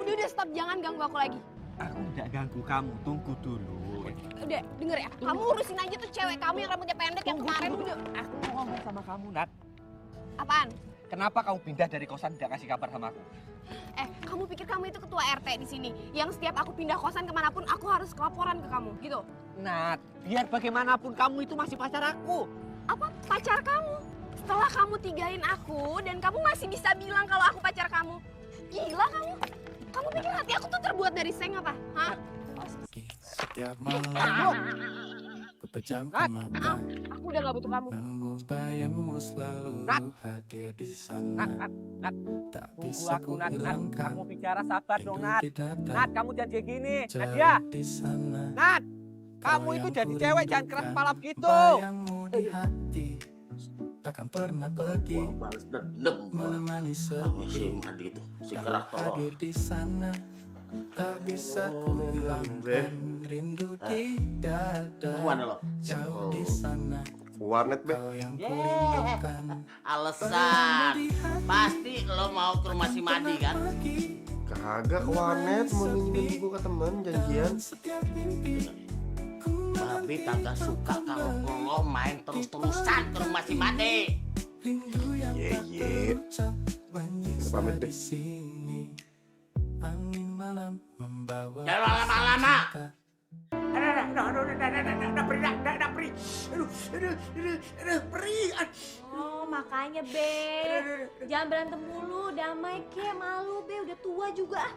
Udah stop, jangan ganggu aku lagi. Aku nggak ganggu kamu, tunggu dulu. Udah, denger ya. Kamu urusin aja tuh cewek kamu yang rambutnya pendek yang kemarin udah. Aku mau ngomong sama kamu, Nat. Apaan? Kenapa kamu pindah dari kosan tidak kasih kabar sama aku? Kamu pikir kamu itu ketua RT di sini? Yang setiap aku pindah kosan kemanapun aku harus kelaporan ke kamu, gitu? Nat, biar bagaimanapun kamu itu masih pacar aku. Apa pacar kamu? Setelah kamu tinggalin aku dan kamu masih bisa bilang kalau aku pacar kamu. Gila kamu. Kamu pikir hati aku tuh terbuat dari seng apa? Hah? Setiap malam berpejamkan mata. Aku udah gak butuh kamu. Bayangmu selalu hadir di sana. Nat. Tak Tunggu bisa aku, ku Nat. hilangkan. Kamu bicara sabar dong, Nat. Rindu Nat, kamu jangan kayak gini. tidak Nadia. di sana. Nat, kamu itu jadi cewek jangan keras kepala begitu. Bayangmu di hati takkan pernah pergi. Wah, males dendam gua. Menemani Si sedih. Madi itu, si Tak kerak tolong. hadir di sana. Tak bisa ku hilangkan rindu di dada. Kemana lo? Jauh di sana. Warnet, Be. Kau yang ku rindukan. Alasan. Pasti lo mau ke rumah si Madi kan? Kagak ke warnet, mau minjemin buku ke temen, janjian. Setiap mimpi Babi kagak suka kalau lo main terus-terusan ke rumah si Madi. rindu yang Ye. Pamit deh. di sini. Angin malam membawa Jangan lama-lama. Oh, makanya Be, jangan berantem mulu, damai ke, malu Be, udah tua juga.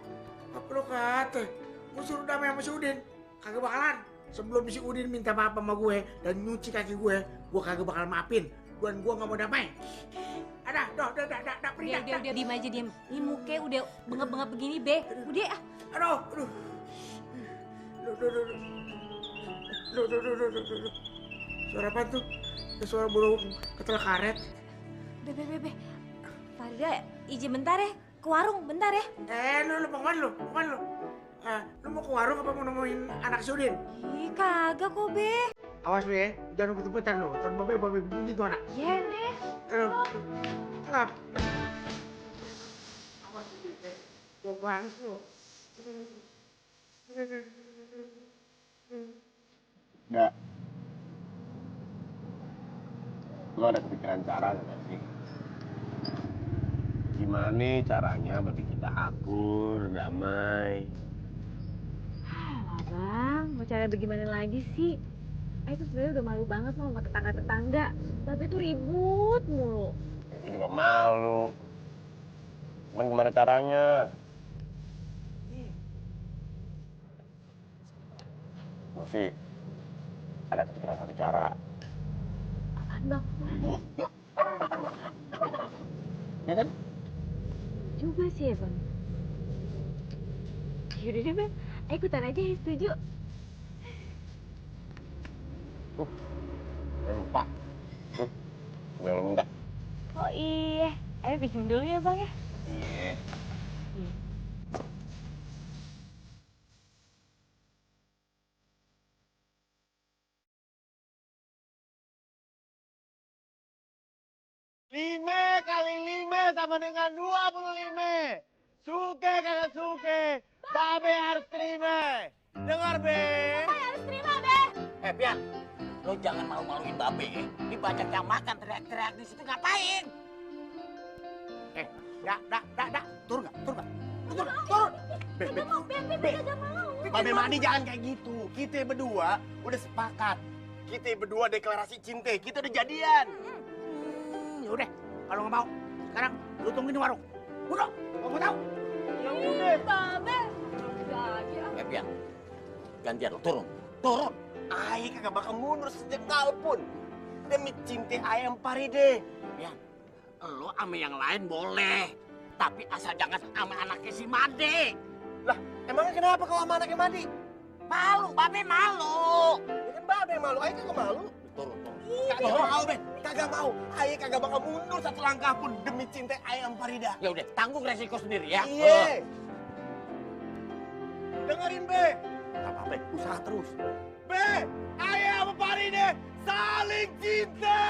Apa lo kata? Gue suruh damai sama si Udin. Kagak bakalan. Sebelum si Udin minta maaf sama gue dan nyuci kaki gue kagak bakal maafin. Dan gue gak mau damai. Ada, dah, pergi dah. Udah, diem aja, diem. Ini muka udah bengap-bengap begini Be, udah ah. Aduh. Duh. Suara apa tuh? Kayak suara burung ketel karet. Be. Farida, izin bentar ya, ke warung bentar ya. Lu mau kemana lu? Lu mau ke warung apa mau nemuin anak si Udin? Ih, kagak kok Be. Awas lu ya, jangan ngebut-ngebutan lu. Ntar babe bunyi tuh anak. Iya deh. Ngap. Awas lu ya, gua banget lu. Enggak. Lo ada kepikiran cara nggak sih? Gimana caranya bagi kita akur, damai? Bang, mau cara bagaimana lagi sih? Aku sebenarnya udah malu banget sama tetangga-tetangga. Tapi tuh ribut mulu. Aku juga malu. Cuman gimana caranya? Novi, ada kepikiran satu cara. Apaan bang? Ya kan? Juga sih ya bang. Yaudah deh bang, ayo ikutan aja ya, setuju. Lupa. Gue yang minta. Oh iya, ayo bikin dulu ya bang ya. Iya. Lima kali lima sama dengan 25. Suke kagak suke, Babe harus terima. Dengar, Be. Harus terima Be. Pian, lo jangan malu-maluin Babe. Di banyak yang makan teriak-teriak di situ ngapain? Dak. Turun nggak? Be gak mau. Babe Madi jangan kayak gitu. Kita berdua udah sepakat. Kita berdua deklarasi cinta. Kita udah jadian. Yaudah, kalau nggak mau, sekarang lu tungguin di warung. Udah, mau tahu? Ya udah. Babe. Lagi ah. Pian, gantian lo turun. Ayo kagak bakal mundur sejengkal pun. Demi cinta ayam Paride. Pian, lo sama yang lain boleh. Tapi asal jangan sama anaknya si Made. Lah, emangnya kenapa kalau sama anaknya Madi? Malu, Babe malu. Ya kan Babe malu, Ayo kagak malu. Turun. Kagak mau, Ben. Kagak mau. Ayo kagak bakal mundur satu langkah pun demi cinta ayam Parida. Ya udah, tanggung resiko sendiri ya. Iya. Dengerin, Be. Gak apa-apa, usaha terus. Be, ayam sama Parida saling cinta.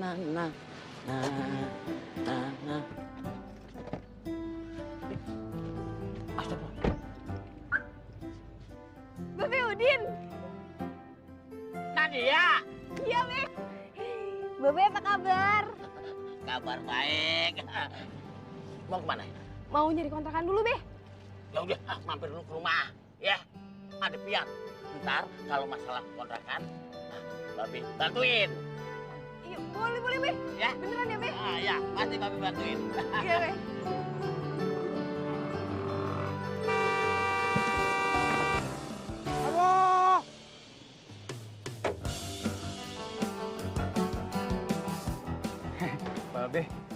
na na na na na. Astagfirullah. Babe Udin. Nadia, Iya, Be. Babe apa kabar? kabar baik. Mau kemana? Mau nyari kontrakan dulu, Be. Ya udah, mampir dulu ke rumah, ya. Ada pian. Ntar kalau masalah kontrakan, Babe bantuin. Iya, boleh, Be. Ya. Beneran ya, Be? Ah, ya, pasti Babe bantuin. Iya, Be. Halo.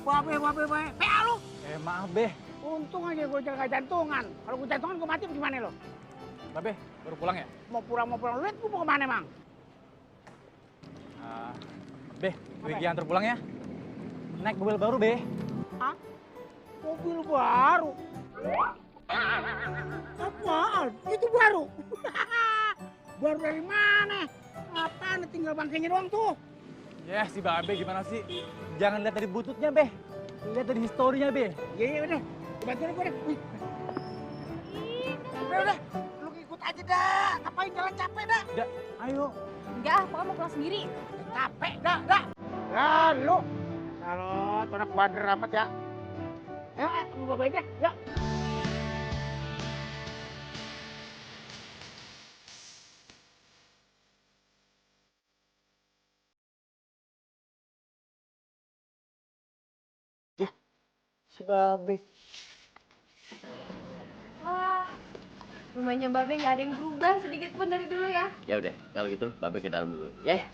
Babe, Babe. PA lu. maaf Be. Untung aja gue jaga jantungan. Kalau gue jantungan gue mati gimana lo? Babe, baru pulang ya? Mau pulang. Lihat gue mau kemana emang? Be, Wiki antar pulang ya. Naik mobil baru, Be. Hah? Mobil baru? Apaan? Itu baru? Baru dari mana? Apaan? Tinggal bangkainya doang tuh. Ya, si Babe gimana sih? Jangan lihat dari bututnya, Be. Lihat dari historinya, Be. Iya udah. Bantuin gue deh. Udah. Lu ikut aja dah. Ngapain jalan capek dah? Udah, ayo. Enggak, pokoknya mau pulang sendiri. Capek dah. Lalu. Kalau tuh anak bader amat ya. Lu bawa aja. Ya. Si Babe. Wah, rumahnya Babe nggak ada yang berubah sedikit pun dari dulu ya. Ya udah, kalau gitu Babe ke dalam dulu, ya.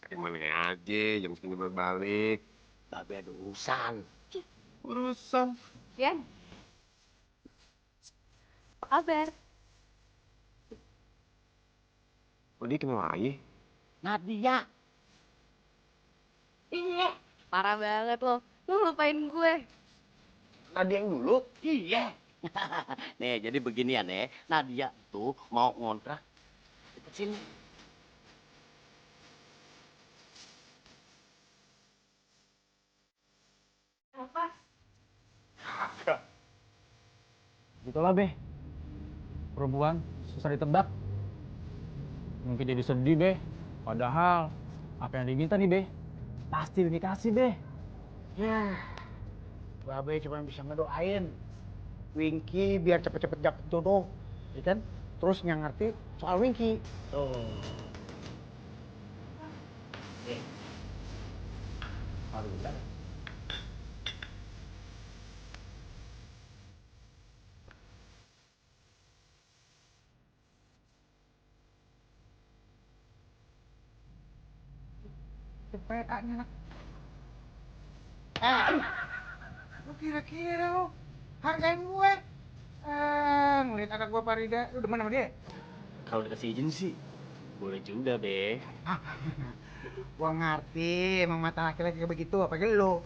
Gimana aja, jam segini baru balik. Babe ada urusan. Urusan. Yan. Kabar? Oh, dia kenal lagi? Nadia. Iya. Parah banget lo. Lu lupain gue. Nadia yang dulu? Iya. Nih, jadi beginian ya. Nadia tuh mau ngontrak deket sini. Apa? Gitulah, Be. Perempuan susah ditebak. Mungkin jadi sedih, Be. Padahal apa yang diminta nih, Be, pasti dikasih, Be. Ya. Babe cuma bisa ngedoain Winky biar cepet-cepet dapet jodoh, ya kan? Terus yang ngerti soal Winky. Tuh. Aduh, bentar. PA-nya. Lu kira-kira lu hargain gue? Ngeliat kakak gue Farida, lu demen sama dia? Kalau dikasih izin sih, boleh juga, Be. Gua ngerti, emang mata laki-laki kayak begitu, apa lu?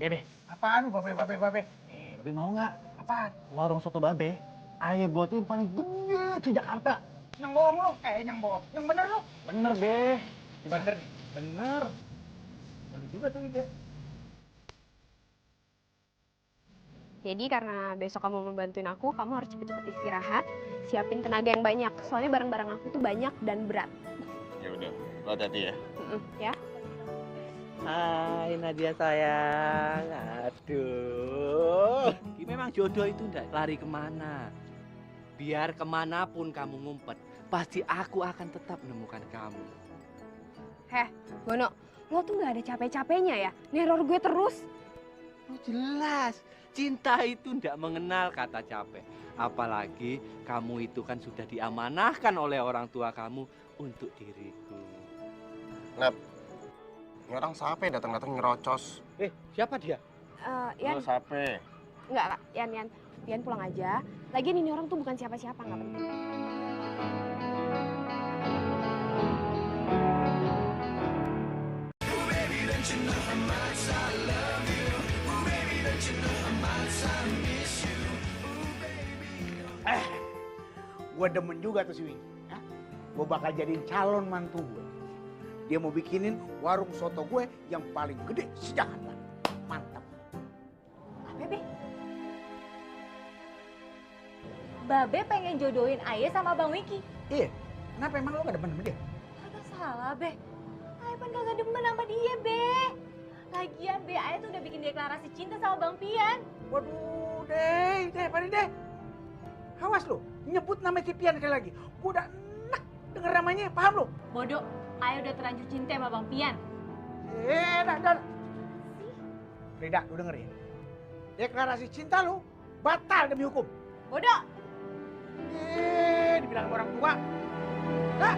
Be. Apaan lu, Babe? Babe mau nggak? Apaan? Warung soto Babe. Ayah gua tuh yang paling gede di Jakarta. Yang bohong lu? Yang bohong. Yang bener lu? Bener, Be. Bener nih. Bener. Bener juga tuh ide. Jadi karena besok kamu mau bantuin aku, kamu harus cepet-cepet istirahat, siapin tenaga yang banyak. Soalnya barang-barang aku tuh banyak dan berat. Ya udah, lo hati-hati ya. Ya. Hai Nadia sayang, aduh. Memang jodoh itu ndak lari kemana. Biar kemanapun kamu ngumpet, pasti aku akan tetap menemukan kamu. Heh, Bono, lo tuh nggak ada capek-capeknya ya, neror gue terus. Oh jelas, cinta itu ndak mengenal kata capek. Apalagi kamu itu kan sudah diamanahkan oleh orang tua kamu untuk diriku. Nap, ini orang siapa yang datang-datang ngerocos? Siapa dia? Yan, Lo siapa? nggak, Kak. Yan pulang aja. Lagian ini orang tuh bukan siapa-siapa, nggak penting. Gua demen juga tuh si Wing. gue bakal jadiin calon mantu gue. Dia mau bikinin warung soto gue yang paling gede se-Jakarta. Mantap. Apa, Be? Babe pengen jodohin Ayah sama Bang Wiki. Iya, kenapa emang lo gak demen sama dia? Kagak salah, Be. Ayah kan kagak demen sama dia, Be. Lagian, Be, Ayah tuh udah bikin deklarasi cinta sama Bang Pian. Waduh, deh. Awas lo, nyebut nama si Pian sekali lagi. Gue udah enak denger namanya, paham lo? Bodoh, Ayah udah terlanjur cinta sama Bang Pian. Dah. Frida, lu denger ya. Deklarasi cinta lu batal demi hukum. Bodoh. Dibilang orang tua. Dah.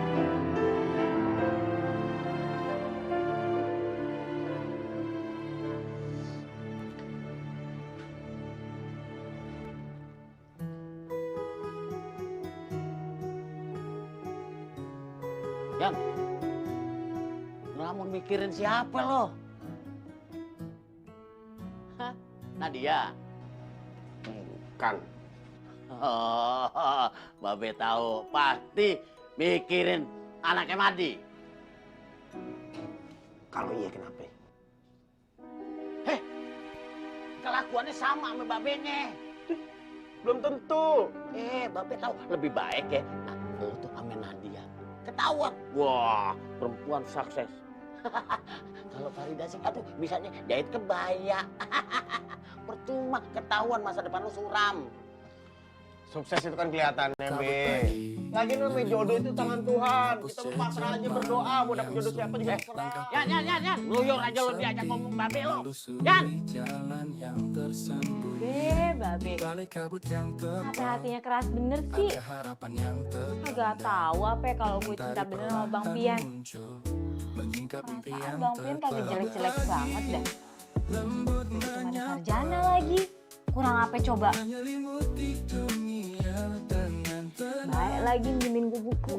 Yan, ngelamun mikirin siapa lo? Hah? Nadia? Bukan. Oh, Babe tahu. Pasti mikirin anaknya Madi. Kalau iya kenapa? Heh, kelakuannya sama sama babenya. Belum tentu. Babe tahu. Lebih baik ya, lo tuh sama Nadia. Ketahuan. Wah, perempuan sukses. Kalau Farida sih, aduh, bisanya jahit kebaya. Percuma, ketahuan masa depan lu suram. Sukses itu kan kelihatannya, Be. Lagi namanya jodoh itu tangan Tuhan. Kita pasrah aja berdoa, mau dapet jodoh siapa juga terserah. Yan. Luyur aja lo diajak ngomong Babe lo. Yan. Babe. Apa hatinya keras bener sih? Agak tahu apa ya kalau gue cinta bener sama Bang Pian. Perasaan Bang Pian kagak jelek-jelek banget dah. Cuma sarjana lagi. Kurang apa coba? Baik lagi minjemin gue buku.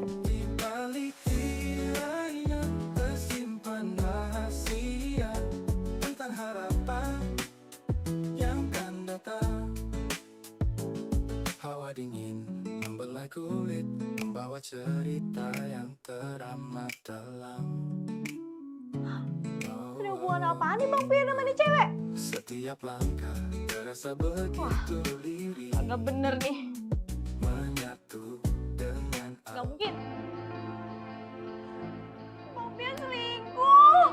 Hawa dingin membelai kulit, membawa cerita yang teramat dalam. Ada hubungan apaan nih Bang Pian sama nih cewek? Setiap langkah terasa begitu lirik. Agak bener nih. Menyatu dengan Gak mungkin. Bang Pian selingkuh.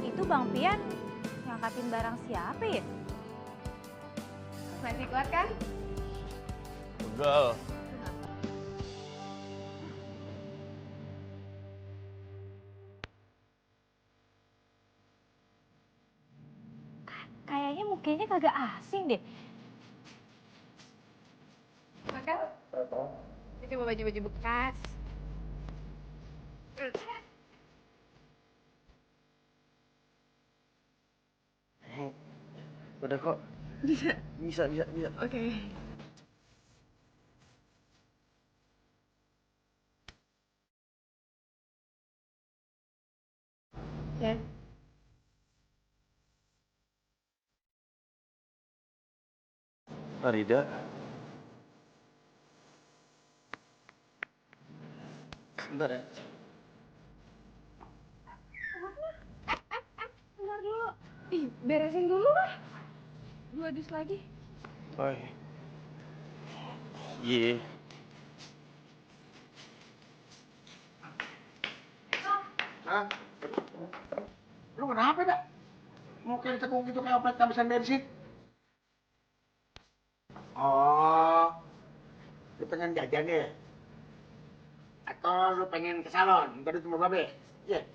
Itu Bang Pian ngangkatin barang siapa ya? Masih kuat kan? Udah. Kayaknya mukanya kagak asing deh. Makan? Ini coba baju-baju bekas. Udah kok. Bisa. Oke. Ya. Farida. Bentar ya. Bentar dulu. Ih, beresin dulu lah. 2 dus lagi. Oh iya. Hah? Lu kenapa, Dak? Mau kayak tekung gitu kayak oplet kehabisan bensin? Oh, lu pengen jajan ya? Atau lu pengen ke salon, minta duit sama Babe? Iya.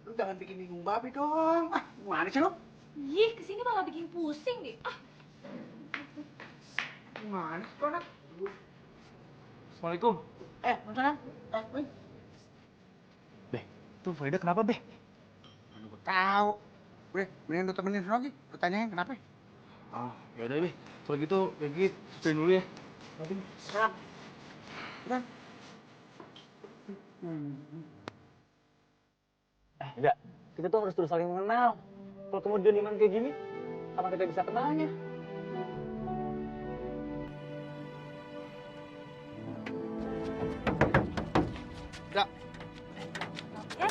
Lu jangan bikin bingung Babe dong. Ah, gimana sih lu? Ih, kesini malah bikin pusing deh. Ah, Gimana sih, anak? Assalamualaikum. Masalah? Wih. Beh, tuh Farida kenapa, Beh? Mana gua tahu. Udah, mending lu temenin lagi. Lu tanyain kenapa? Ah, ya udah Be. Kalau gitu, Peggy stay dulu ya. Nanti. Enggak. Kita tuh harus terus saling mengenal. Kalau kemudian iman kayak gini, apa kita bisa kenalnya? Dak. Ya?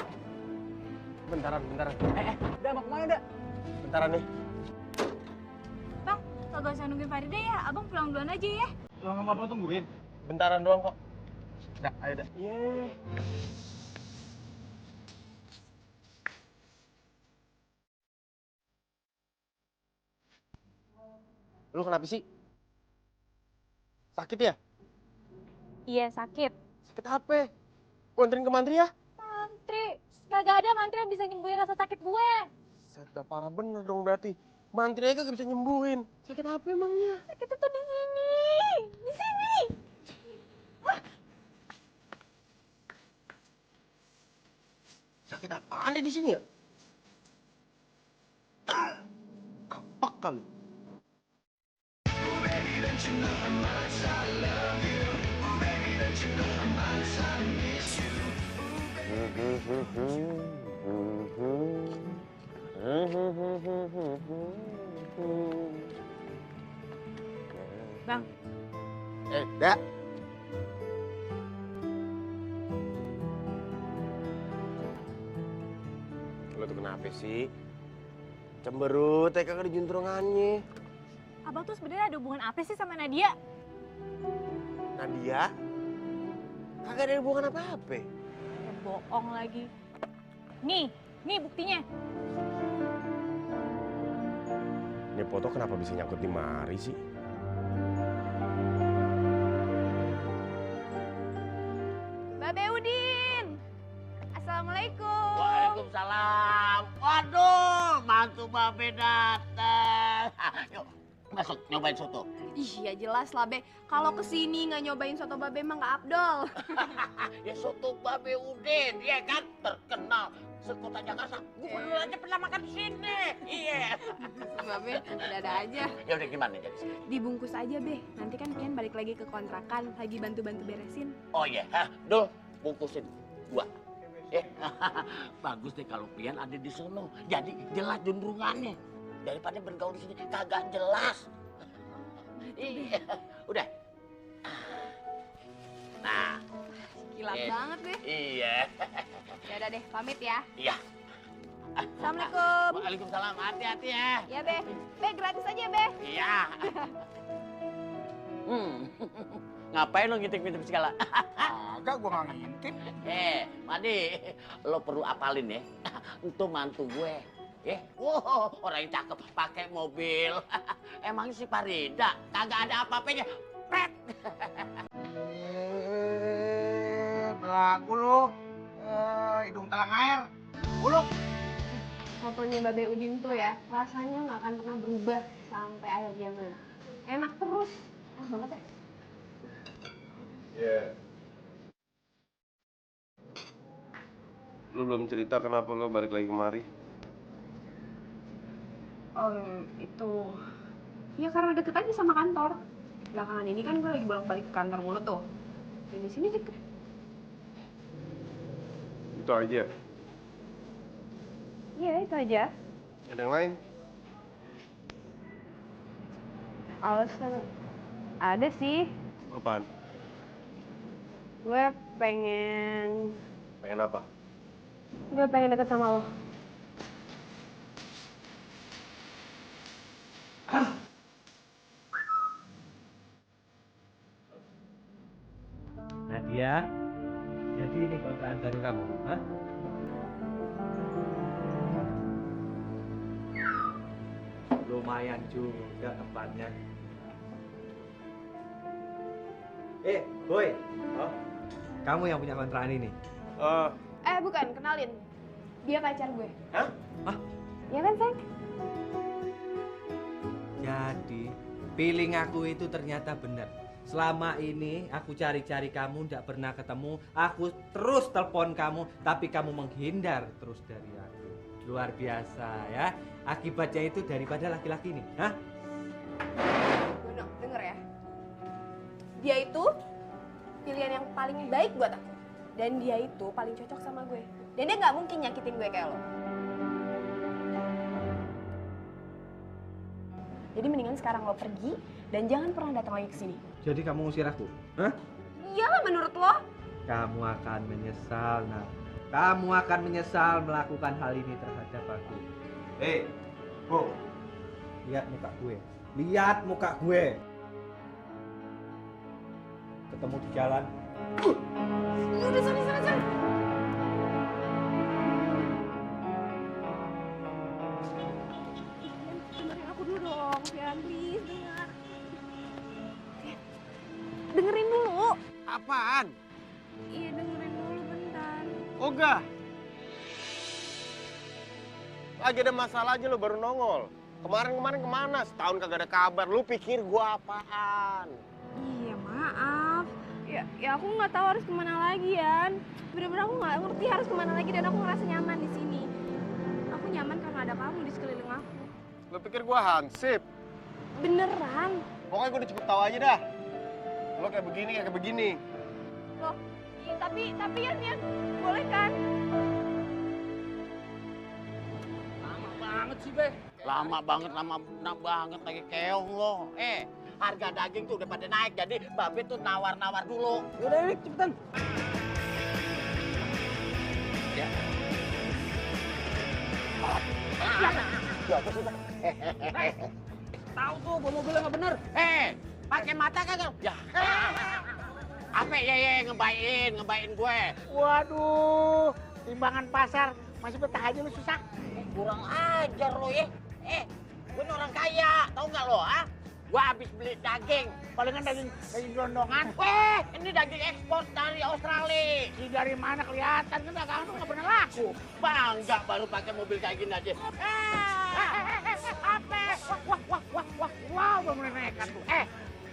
Bentaran. Udah mau kemana, Dak? Bentaran nih. Bang, kagak usah nungguin Farida ya. Abang pulang duluan aja ya. Lo nggak mau tungguin? Bentaran doang kok. Dak, ayo Dak. Yeay. Lu kenapa sih? Sakit ya? Iya sakit. Sakit apa? Gua anterin ke mantri ya? Mantri, kagak ada mantri yang bisa nyembuhin rasa sakit gue. Udah parah bener dong berarti. Mantri aja gak bisa nyembuhin. Sakit apa emangnya? Sakitnya tuh di sini, di sini. Sakit apaan deh di sini ya? Kapak kali. Bang. Dak. Lo tuh kenapa sih? Cemberut, kagak ada juntrungannya. Abang tuh sebenarnya ada hubungan apa sih sama Nadia? Nadia? Kagak ada hubungan apa-apa. Ya, bohong lagi. Nih buktinya. Ini foto kenapa bisa nyangkut di mari sih? Babe Udin. Assalamualaikum. Waalaikumsalam. Waduh, mantu Babe datang. Yuk, masuk nyobain soto. Ih, ya jelas lah, Be. Kalau kesini nggak nyobain soto Babe emang nggak afdol. Ya soto Babe Udin, ya kan terkenal sekota Jakarta. Gubernur aja pernah makan di sini. Iya. Babe, ada aja. Ya udah gimana jadi? Dibungkus aja, Be. Nanti kan Pian balik lagi ke kontrakan, lagi bantu-bantu beresin. Oh iya, Dul, bungkusin 2. Bagus deh kalau Pian ada di sono. Jadi jelas juntrungannya. Daripada bergaul di sini kagak jelas. Iya, udah. Nah, Kilat banget, Be. iya. Ya udah deh, pamit ya. Iya. Assalamualaikum. Waalaikumsalam, hati-hati ya. Ya, Be. Be, gratis aja, Be. Iya. Ngapain lo ngintip-ngintip segala? Agak gua nggak ngintip. Madi, lo perlu apalin ya. Itu mantu gue. Wow, orang yang cakep pakai mobil. Emang si Farida kagak ada apa-apanya. Pret. Belagu lu. Hidung talang air. Buluk. Fotonya Babe Udin tuh ya, rasanya nggak akan pernah berubah sampai akhir zaman. Enak terus. Enak banget ya. Iya. Lu belum cerita kenapa lo balik lagi kemari? Itu ya karena deket aja sama kantor. Belakangan ini kan gue lagi bolak-balik ke kantor mulu tuh. Dan di sini deket. Itu aja. Iya, itu aja. Ada yang lain? Alasan ada sih. Apaan? Gue pengen Apa? deket sama lo. Nadia, jadi ini kontrakan baru kamu, hah? Lumayan juga tempatnya. Boy, kamu yang punya kontrakan ini? Bukan, kenalin. Dia pacar gue. Hah? Ya kan, Sayang? Jadi, feeling aku itu ternyata benar. Selama ini aku cari-cari kamu, tidak pernah ketemu. Aku terus telepon kamu, tapi kamu menghindar terus dari aku. Luar biasa ya. Akibatnya itu daripada laki-laki ini, hah? Denger ya. Dia itu pilihan yang paling baik buat aku. Dan dia itu paling cocok sama gue. Dan dia nggak mungkin nyakitin gue kayak lo. Jadi mendingan sekarang lo pergi dan jangan pernah datang lagi ke sini. Jadi kamu ngusir aku? Hah? Iyalah menurut lo. Kamu akan menyesal, Nak. Kamu akan menyesal melakukan hal ini terhadap aku. Bu. Lihat muka gue. Lihat muka gue. Ketemu di jalan. Udah sana. Dengerin aku dulu dong, Fian, please dengar. Dengerin dulu. Apaan? Iya, dengerin dulu bentar. Oga. Lagi ada masalah aja lo baru nongol. Kemarin kemana? Setahun kagak ada kabar. Lu pikir gua apaan? Iya, maaf. Ya aku nggak tahu harus kemana lagi, Yan. Bener-bener aku nggak ngerti harus kemana lagi dan aku ngerasa nyaman di sini. Aku nyaman karena ada kamu di sekeliling aku. Lu pikir gua hansip? Beneran. Pokoknya gua udah cepet tahu aja dah. Lo kayak begini. Loh, iya, tapi Yan, boleh kan? Lama banget sih, Be. Lama banget lagi keong lo. Harga daging tuh udah pada naik, jadi Babe tuh nawar-nawar dulu. Yaudah, Rik, cepetan. Ya. Tahu tuh, gua mobilnya nggak bener. Pakai mata kagak? Ya. Apa ya ngebain gue. Waduh, timbangan pasar masih betah aja lu susah. Kurang ajar lo ya. Gue ini orang kaya, tahu nggak lo? Gue habis beli daging. Palingan daging gelondongan. Ini daging ekspor dari Australia. Dari mana kelihatan kan dagangan lu nggak pernah laku. Bangga baru pakai mobil kayak gini aja. Apa? Wah, udah mulai nekat tuh.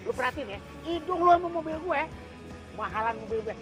Lu perhatiin ya, hidung lu sama mobil gue, mahalan mobil gue.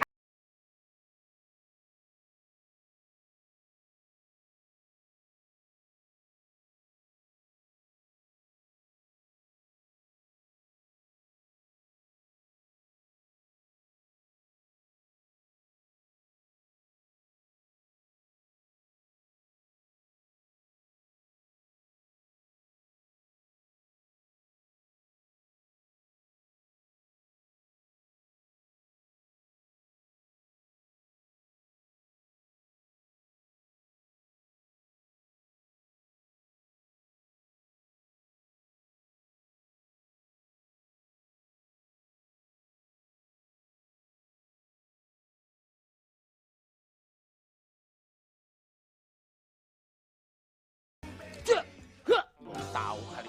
Belum tahu kali.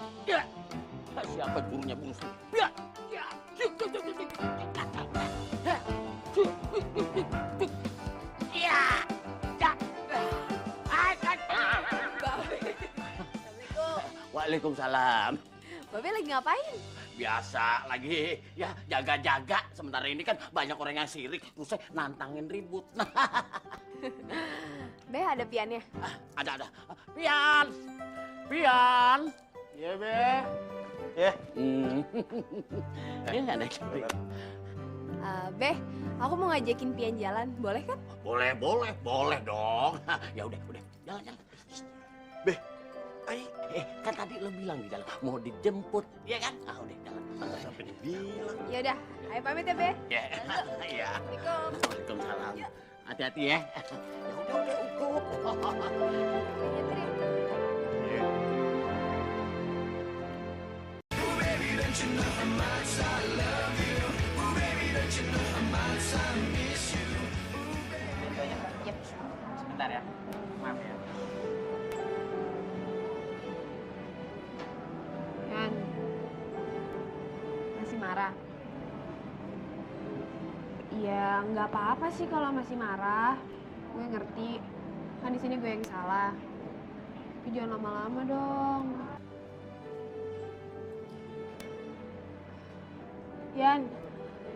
Siapa gurunya bungsu? Waalaikumsalam. Babe lagi ngapain? Biasa lagi ya jaga-jaga. Sementara ini kan banyak orang yang sirik, terus saya nantangin ribut. Be, ada piannya? Ada. Pian. Iya, Be. Ya. Ini ada kiri. Be, aku mau ngajakin Pian jalan, boleh kan? Boleh dong. Ya udah, jalan. Be, ayo. Kan tadi lo bilang di dalam mau dijemput, ya kan? Udah jalan. Masa sampai dibilang. Ya udah, ayo pamit ya, Be. Ya. Iya. Assalamualaikum. Waalaikumsalam. Hati-hati ya. Ya udah ukur. Sebentar ya. Maaf ya. Yan, masih marah? Ya nggak apa-apa sih kalau masih marah. Gue ngerti. Kan di sini gue yang salah. Tapi jangan lama-lama dong. Yan,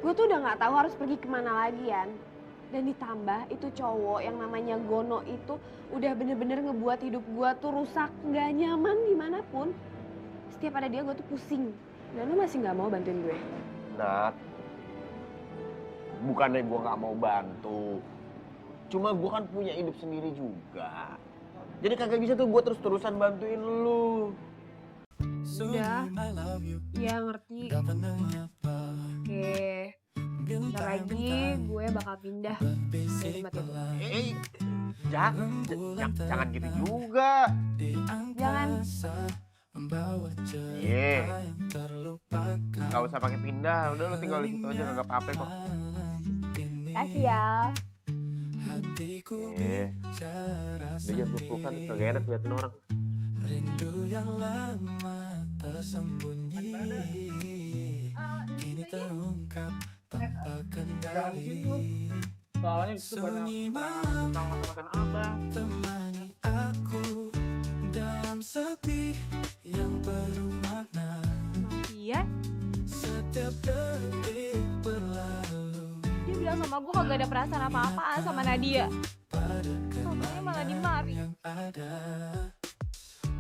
gue tuh udah nggak tahu harus pergi kemana lagi, Yan. Dan ditambah itu cowok yang namanya Gono itu udah bener-bener ngebuat hidup gue tuh rusak, nggak nyaman dimanapun. Setiap ada dia gue tuh pusing. Dan lu masih nggak mau bantuin gue? Nat, bukannya gue gak mau bantu. Cuma gue kan punya hidup sendiri juga. Jadi kagak bisa tuh gue terus-terusan bantuin lu. Udah. Iya ngerti. Oke. Bentar lagi gue bakal pindah dari tempat itu. Jangan gitu juga. Jangan. Iya. Gak usah pakai pindah, udah lu tinggal di situ aja kagak apa-apa kok. Kasih ya. Iya. Dia jangan peluk-pelukan, kagak enak liatin orang. Rindu yang lama tersembunyi kini terungkap tanpa kendali. Soalnya itu Sunyi banyak malam makan abang. temani aku dalam sepi yang penuh makna. Iya. Setiap detik berlalu Dia bilang sama gue kagak ada perasaan apa-apaan sama Nadia. Soalnya malah dimari. yang ada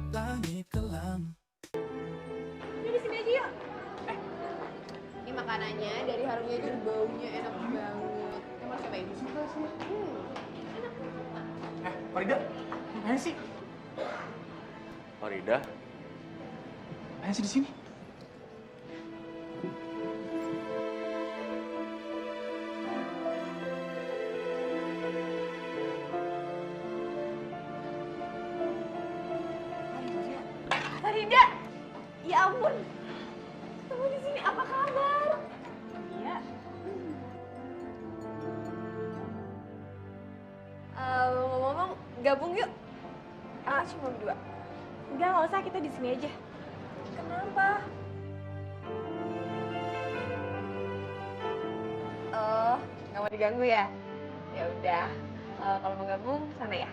langit kelam. Udah di sini aja yuk. Ini makanannya dari harumnya itu baunya enak banget. Kamu harus cobain. Suka sih. Enak. Farida, ngapain sih? Farida, Ngapain sih di sini? Farida. Ya ampun. Kamu di sini apa kabar? Iya. Ngomong-ngomong, gabung yuk. Ah, cuma berdua. Enggak, nggak usah, kita di sini aja. Kenapa? Oh, nggak mau diganggu ya? Ya udah. Kalau mau gabung, sana ya.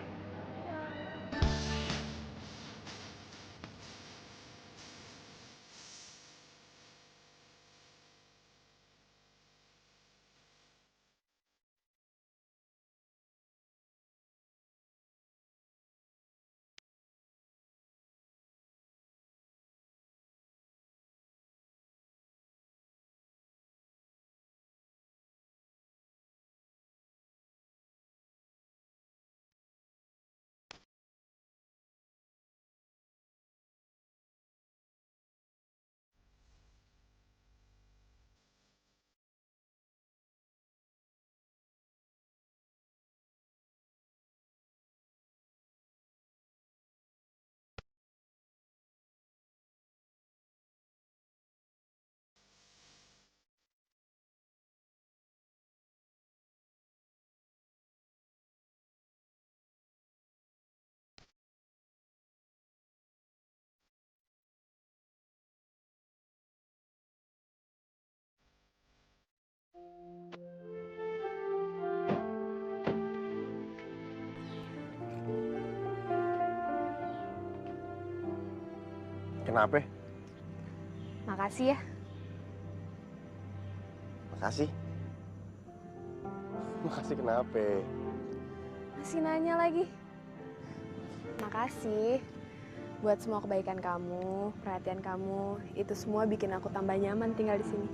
kenapa? Makasih ya. Makasih. Makasih kenapa? Masih nanya lagi. Makasih buat semua kebaikan kamu, perhatian kamu. Itu semua bikin aku tambah nyaman tinggal di sini.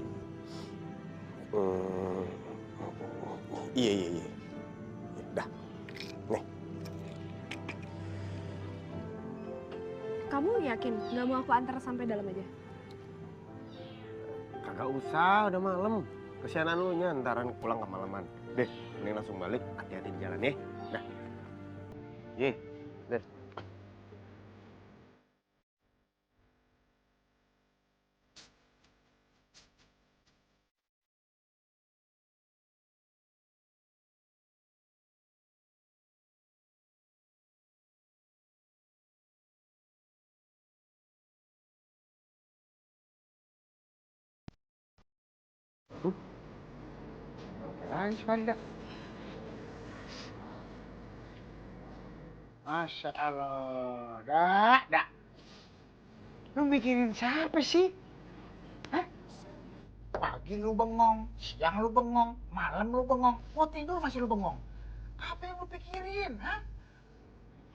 Iya. Dah. Nih. Kamu yakin nggak mau aku antar sampai dalam aja? Kagak usah, udah malam. Kesianan lu nya, ntaran pulang kemalaman. Deh, mending langsung balik, hati-hati di jalan ya. Dah. Ye, deh. Nangis Farida. Masya Allah. Dak. Lu mikirin siapa sih? Hah? Pagi lu bengong, siang lu bengong, malam lu bengong, mau tidur masih lu bengong. Apa yang lu pikirin, hah?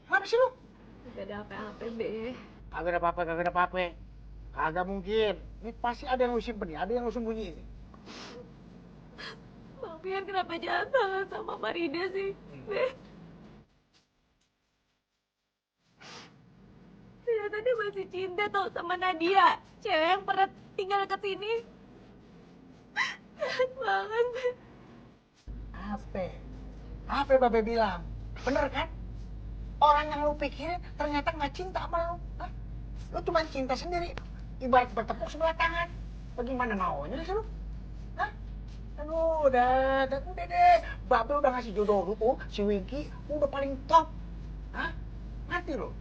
Kenapa sih lu? Gak ada apa-apa, Be. Kagak ada apa-apa, kagak ada apa-apa. Kagak mungkin. Ini pasti ada yang lu simpen nih, ada yang lu sembunyiin. Bang Pian kenapa jahat banget sama Farida sih? Be. Ternyata dia masih cinta tau sama Nadia. Cewek yang pernah tinggal dekat sini. Jahat banget, Be. Apa Babe bilang? Bener kan? Orang yang lu pikirin ternyata nggak cinta sama lu. Hah? Lu cuma cinta sendiri. Ibarat bertepuk sebelah tangan. Bagaimana maunya sih lu? Hah? Aduh, udah deh. Babe udah ngasih jodoh lu tuh, si Wiki, udah paling top. Hah? Mati lu.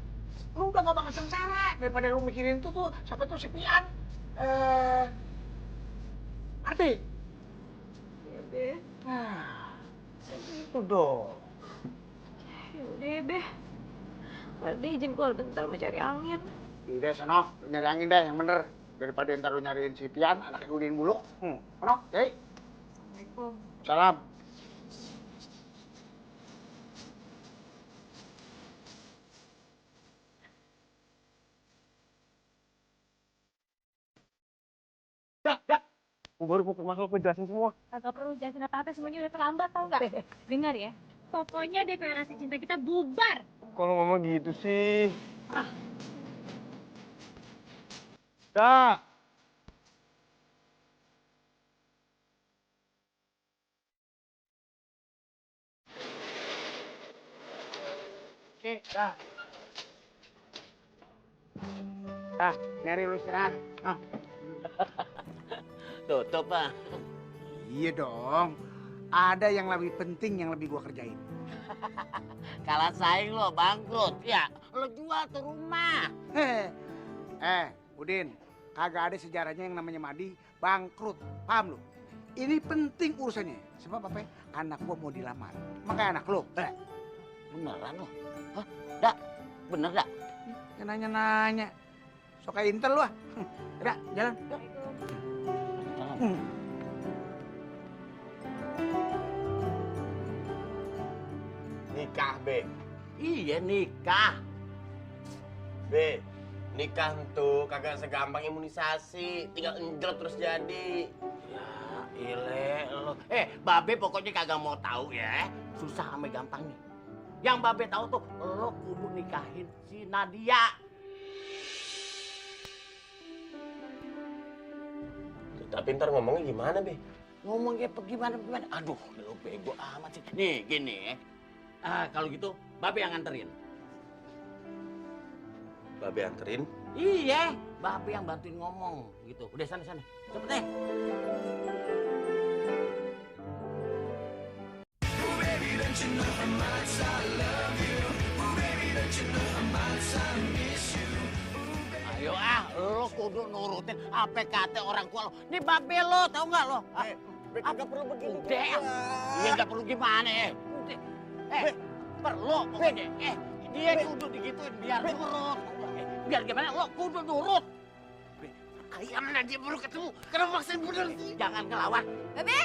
Lu udah gak bakal sengsara daripada lu mikirin tuh siapa tuh si Pian. Arti? Ya, Be. Nah, itu dong. Ya udah ya, Be. Farida izin keluar bentar mau cari angin. Udah, sono. Lu nyari angin deh, yang bener. Daripada ntar lu nyariin si Pian, anaknya Udin mulu. Sono, Yai. Assalamualaikum. Salam. Dah. Gue baru mau ke rumah lo jelasin semua. Kagak perlu jelasin apa-apa, semuanya udah terlambat tau nggak? Dengar ya, pokoknya deklarasi cinta kita bubar. Kalau ngomong gitu sih. Dah. Oke, dah. Nyari lu istirahat. Tutup, Pak. Iya dong. Ada yang lebih penting yang lebih gua kerjain. Kalah saing lo bangkrut. Ya, lo jual tuh rumah. Udin, kagak ada sejarahnya yang namanya Madi bangkrut. Paham lu? Ini penting urusannya. Sebab apa? Anak gua mau dilamar. Makanya anak lu. Beneran lo? Hah? Dak? Bener, Dak? Yang nanya-nanya. Sok kayak intel lu ah. Udah, jalan. Yuk. Nikah, Be. Iya, nikah. Be, nikah tuh kagak segampang imunisasi. Tinggal enjot terus jadi. Ya, ile lo. Babe pokoknya kagak mau tahu ya. Susah sama gampangnya. Yang Babe tahu tuh, lo kudu nikahin si Nadia. Tapi ntar ngomongnya gimana, Be? Ngomongnya gimana? Aduh, lo bego amat sih. Nih, gini ya. Kalau gitu, Babe yang nganterin. Babe anterin. Iya, Babe yang bantuin ngomong gitu. Udah sana. Cepet deh. Ayo lo kudu nurutin apa kata orang tua lo. Ini Babe lo, tau nggak lo? Be, kagak perlu begitu. Udah, iya nggak perlu gimana ya. Udah, perlu pokoknya. Dia kudu digituin biar nurut. Biar gimana lo kudu nurut. Ayam Nadia baru ketemu. Kenapa maksain bener sih? Jangan ngelawan. Babe!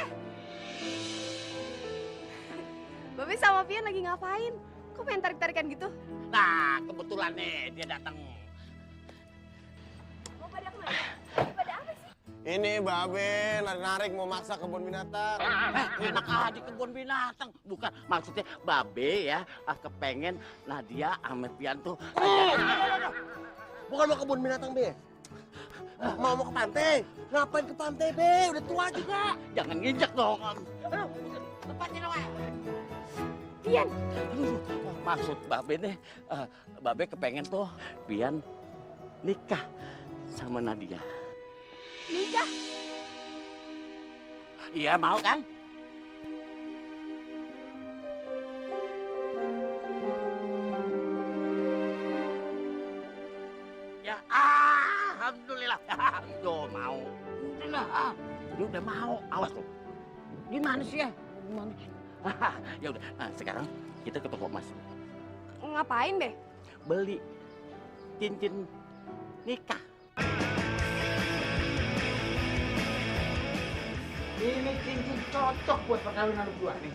Babe sama Pian lagi ngapain? Kok pengen tarik-tarikan gitu? Nah, kebetulan nih dia datang. Mau pada kemana? Pada apa sih? Ini Babe narik-narik mau maksa kebun binatang. Enak aja kebun binatang. Bukan, maksudnya Babe ya kepengen Nadia sama Pian tuh. Bukan mau kebun binatang, Be. Mau ke pantai. Ngapain ke pantai, Be? Udah tua juga. Jangan nginjek dong. Aduh, lepasin dong. Pian! Aduh, maksud Babe nih, Babe kepengen tuh Pian nikah sama Nadia. Nikah? Iya, mau kan? Ya, alhamdulillah. Tuh mau. Alhamdulillah. Dia udah mau. Awas tuh. Gimana sih ya? Gimana? Ya udah, sekarang kita ke toko emas. Ngapain, Be? Beli cincin nikah. Ini cincin cocok buat perkawinan lu berdua nih.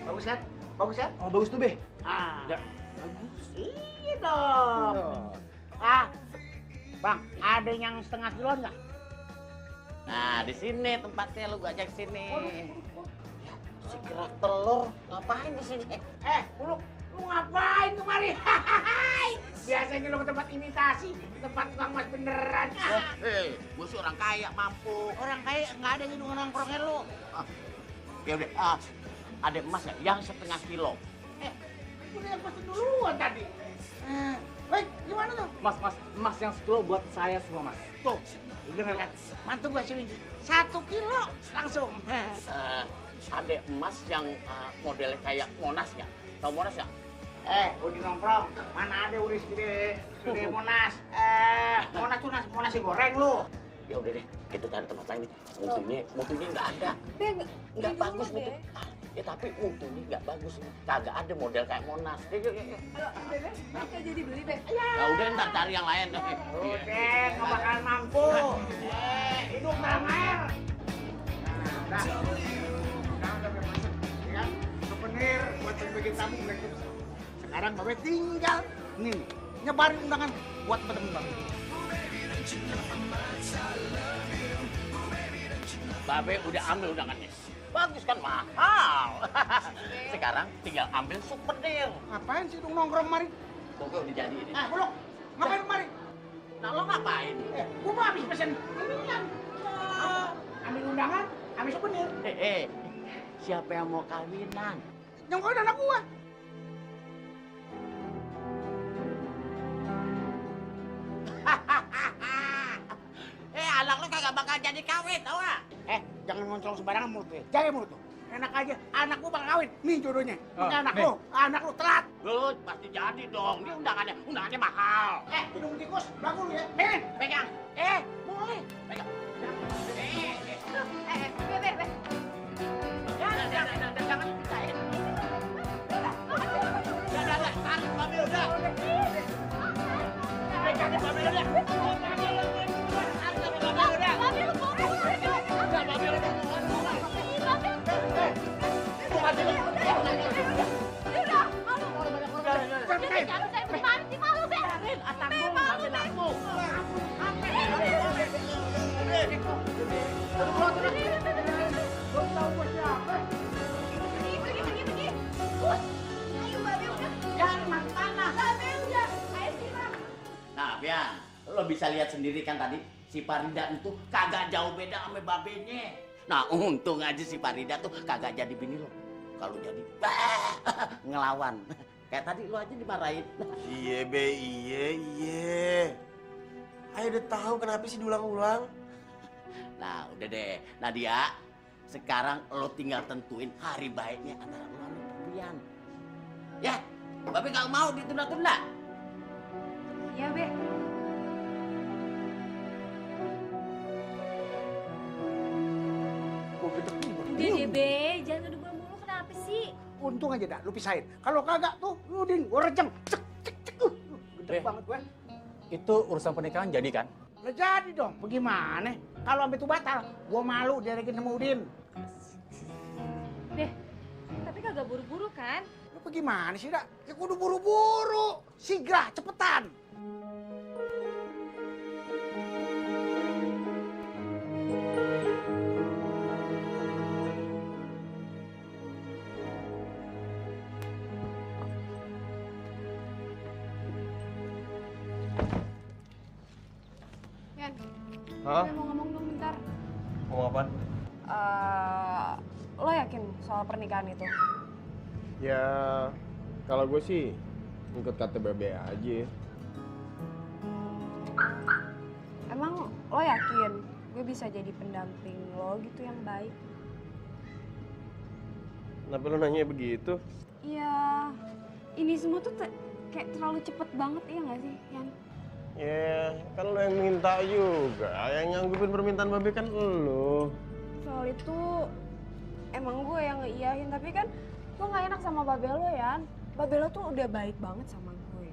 Bagus kan? Bagus kan? Oh, bagus tuh, Be. Bagus. Iya dong. Bang, ada yang setengah kilo nggak? Nah, di sini tempatnya lu gua ajak sini. Si kerak telur ngapain di sini? Buluk, lu ngapain kemari? Biasanya lu ke tempat imitasi, tempat tukang mas beneran. Gua sih orang kaya mampu. Orang kaya nggak ada hidungan nongkrongnya lu. Ya udah, ada emas ya yang setengah kilo. Udah yang pesen duluan tadi. Woi, gimana tuh? Mas yang 10 buat saya semua, Mas. Tuh, lu denger kan? Mantu gua sini 1 kilo langsung. Ada emas yang modelnya kayak Monas ya. Tahu Monas ya? Udah nongkrong, mana ada udah segede Monas. Monas nasi goreng lu. Ya udah deh, kita cari tempat lain nih. Mutunya nggak ada. Nggak bagus mutu. Ya tapi mutunya nggak bagus. Kagak ada model kayak Monas. Yuk. Bebe, kita jadi beli, Be. Ya udah ntar cari yang lain. Udah, nggak bakalan mampu. Hidup bareng air. Nah, udah masuk. Ya, souvenir buat bagi tamu udah cukup. Sekarang Babe tinggal nih nyebarin undangan buat temen-temen Babe. Babe udah ambil undangannya. Bagus kan, mahal. Sekarang tinggal ambil souvenir. Ngapain sih dong nongkrong mari? Pokoknya udah jadi ini. Buluk, ngapain mari? Nah lo ngapain? Gua mau habis pesen inian. Ambil undangan, ambil souvenir. Siapa yang mau kawinan? Nyongkoin anak gua. Anak lo kagak bakal jadi kawin, tau gak? Jangan ngoncong sembarangan mulut lu. Jaga mulut lu. Enak aja, anak gua bakal kawin. Nih jodohnya. Ini anak lu telat. Lu pasti jadi dong. Ini undangannya mahal. Hidung tikus, bagus lu ya. Pegang. Boleh. Pegang. Bebe. Jangan. Tarik Babe udah. Pegang Babe udah. Nah, Bian, lo bisa lihat sendiri kan tadi si Farida itu kagak jauh beda sama babenya. Nah, untung aja si Farida tuh kagak jadi bini lo. Kalau jadi ngelawan. Kayak tadi lo aja dimarahin. Iya, Be, iya. Ayo udah tahu kenapa sih diulang-ulang. Nah, udah deh. Nadia, sekarang lo tinggal tentuin hari baiknya antara lo sama Bian. Ya, Babe gak mau ditunda-tunda. Iya, Be. Udah deh, Be. Jangan ngadu gua mulu, kenapa sih? Untung aja dah, lu pisahin. Kalau kagak tuh, lu din, gua rejeng. Cek. Gede banget gue. Itu urusan pernikahan jadi kan? Lah jadi dong, bagaimana? Kalau sampai itu batal, gua malu diarekin sama Udin. Deh, tapi kagak buru-buru kan? Lu bagaimana sih, Dak? Ya kudu buru-buru. Sigrah, cepetan. Yan, Hah? gue mau ngomong dong bentar. Ngomong apa? Lo yakin soal pernikahan itu? Ya, kalau gue sih ikut kata Babe aja. Emang lo yakin gue bisa jadi pendamping lo gitu yang baik? Kenapa lu nanya begitu? Iya, ini semua tuh kayak terlalu cepet banget, iya nggak sih, Yan? Ya, kan lu yang minta juga. Yang nyanggupin permintaan Babe kan lu. Soal itu emang gue yang ngeiyahin, tapi kan gue nggak enak sama Babe lo, Yan. Babe lo tuh udah baik banget sama gue.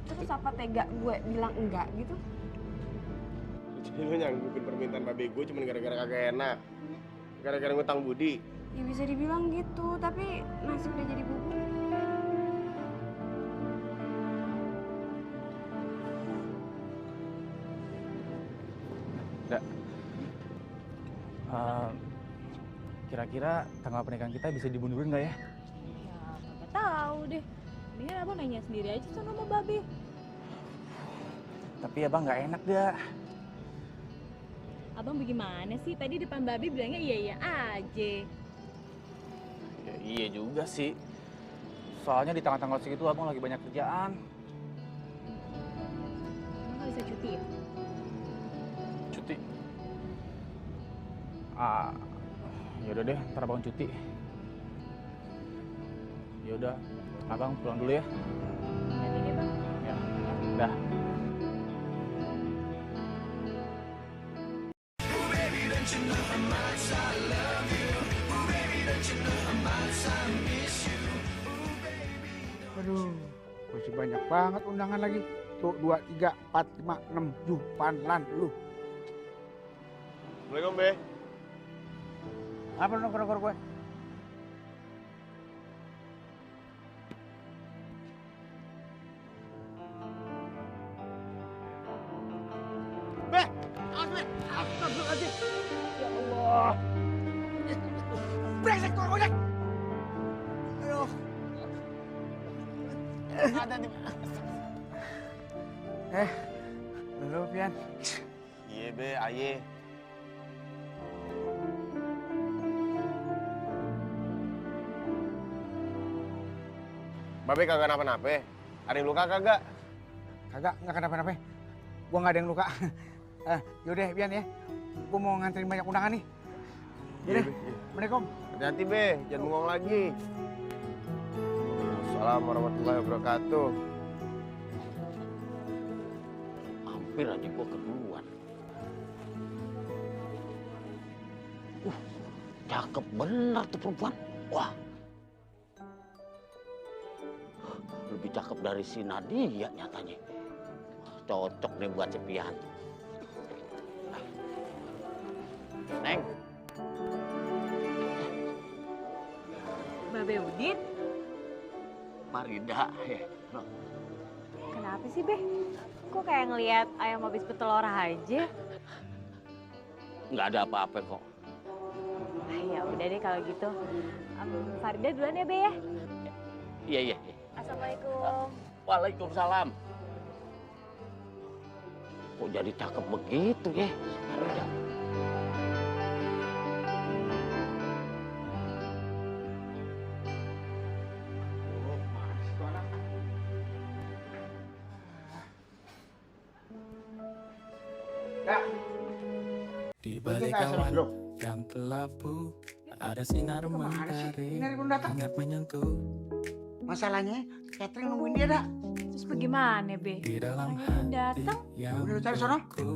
Terus apa tega gue bilang enggak gitu? Jadi lu nyanggupin permintaan Babe gue cuma gara-gara kagak enak. Gara-gara ngutang budi. Ya bisa dibilang gitu, tapi nasib udah jadi bubur. Dak. Kira-kira tanggal pernikahan kita bisa dimundurin nggak ya? Ya, kagak tahu deh. Mendingan abang nanya sendiri aja sama Babe. Tapi abang nggak enak dah. Abang bagaimana sih? Tadi depan Babe bilangnya iya-iya aja. Ya, iya juga sih. Soalnya di tanggal-tanggal segitu abang lagi banyak kerjaan. Abang nggak bisa cuti ya? Cuti. Yaudah deh, ntar abang cuti. Yaudah, abang pulang dulu ya. Nanti deh bang. Ya, dah. Aduh, masih banyak banget undangan lagi. Tuh 2, 3, 4, 5, 6, 7, panlan lu. Assalamualaikum, Be. Apa lu nongkrong gue? Be, awas, Be. Astagfirullahaladzim. Ya Allah. Brengsek tukang ojek. Aduh. Ada di... Lu Pian. Iya, Be, aye. Babe kagak napa-napa. Ada yang luka kagak? Kagak, nggak kenapa-napa. Gua nggak ada yang luka. Yaudah, Pian ya. Gua mau nganterin banyak undangan nih. Yaudah, Assalamualaikum. Hati-hati, Be. Jangan bengong lagi. Assalamualaikum warahmatullahi wabarakatuh. Hampir aja gua keduluan. Cakep bener tuh perempuan. Wah. Lebih cakep dari si Nadia nyatanya. Cocok nih buat cepian. Neng. Babe Udin, Marida. kenapa sih Be? Kok kayak ngelihat ayam habis petelur aja? Nggak ada apa-apa kok. Ya udah deh kalau gitu. Farida duluan ya Be ya. Iya, iya. Assalamualaikum. Waalaikumsalam. Kok jadi cakep begitu ya, Marida? Di balik awan yang kelabu ada sinar mentari Ini belum datang. hangat menyentuh Masalahnya, Catherine nungguin dia dah. Terus bagaimana Be? di dalam Makanya hati datang. yang Udah lu cari sono? membeku.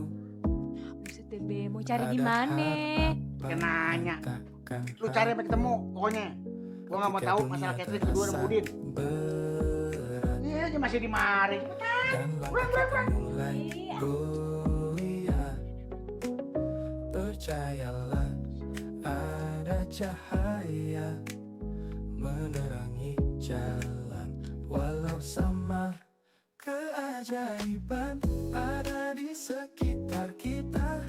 Buset deh Be, mau cari Ada di mana? harapan Dia nanya. takkan Lu cari sampai ketemu, pokoknya. Gua nggak mau ketika tahu dunia masalah Catherine kedua sama terasa Udin. berat Ini aja masih di mari. dan langkah kita mulai goyah. Percayalah ada cahaya menerangi jalan walau sama. Keajaiban ada di sekitar kita,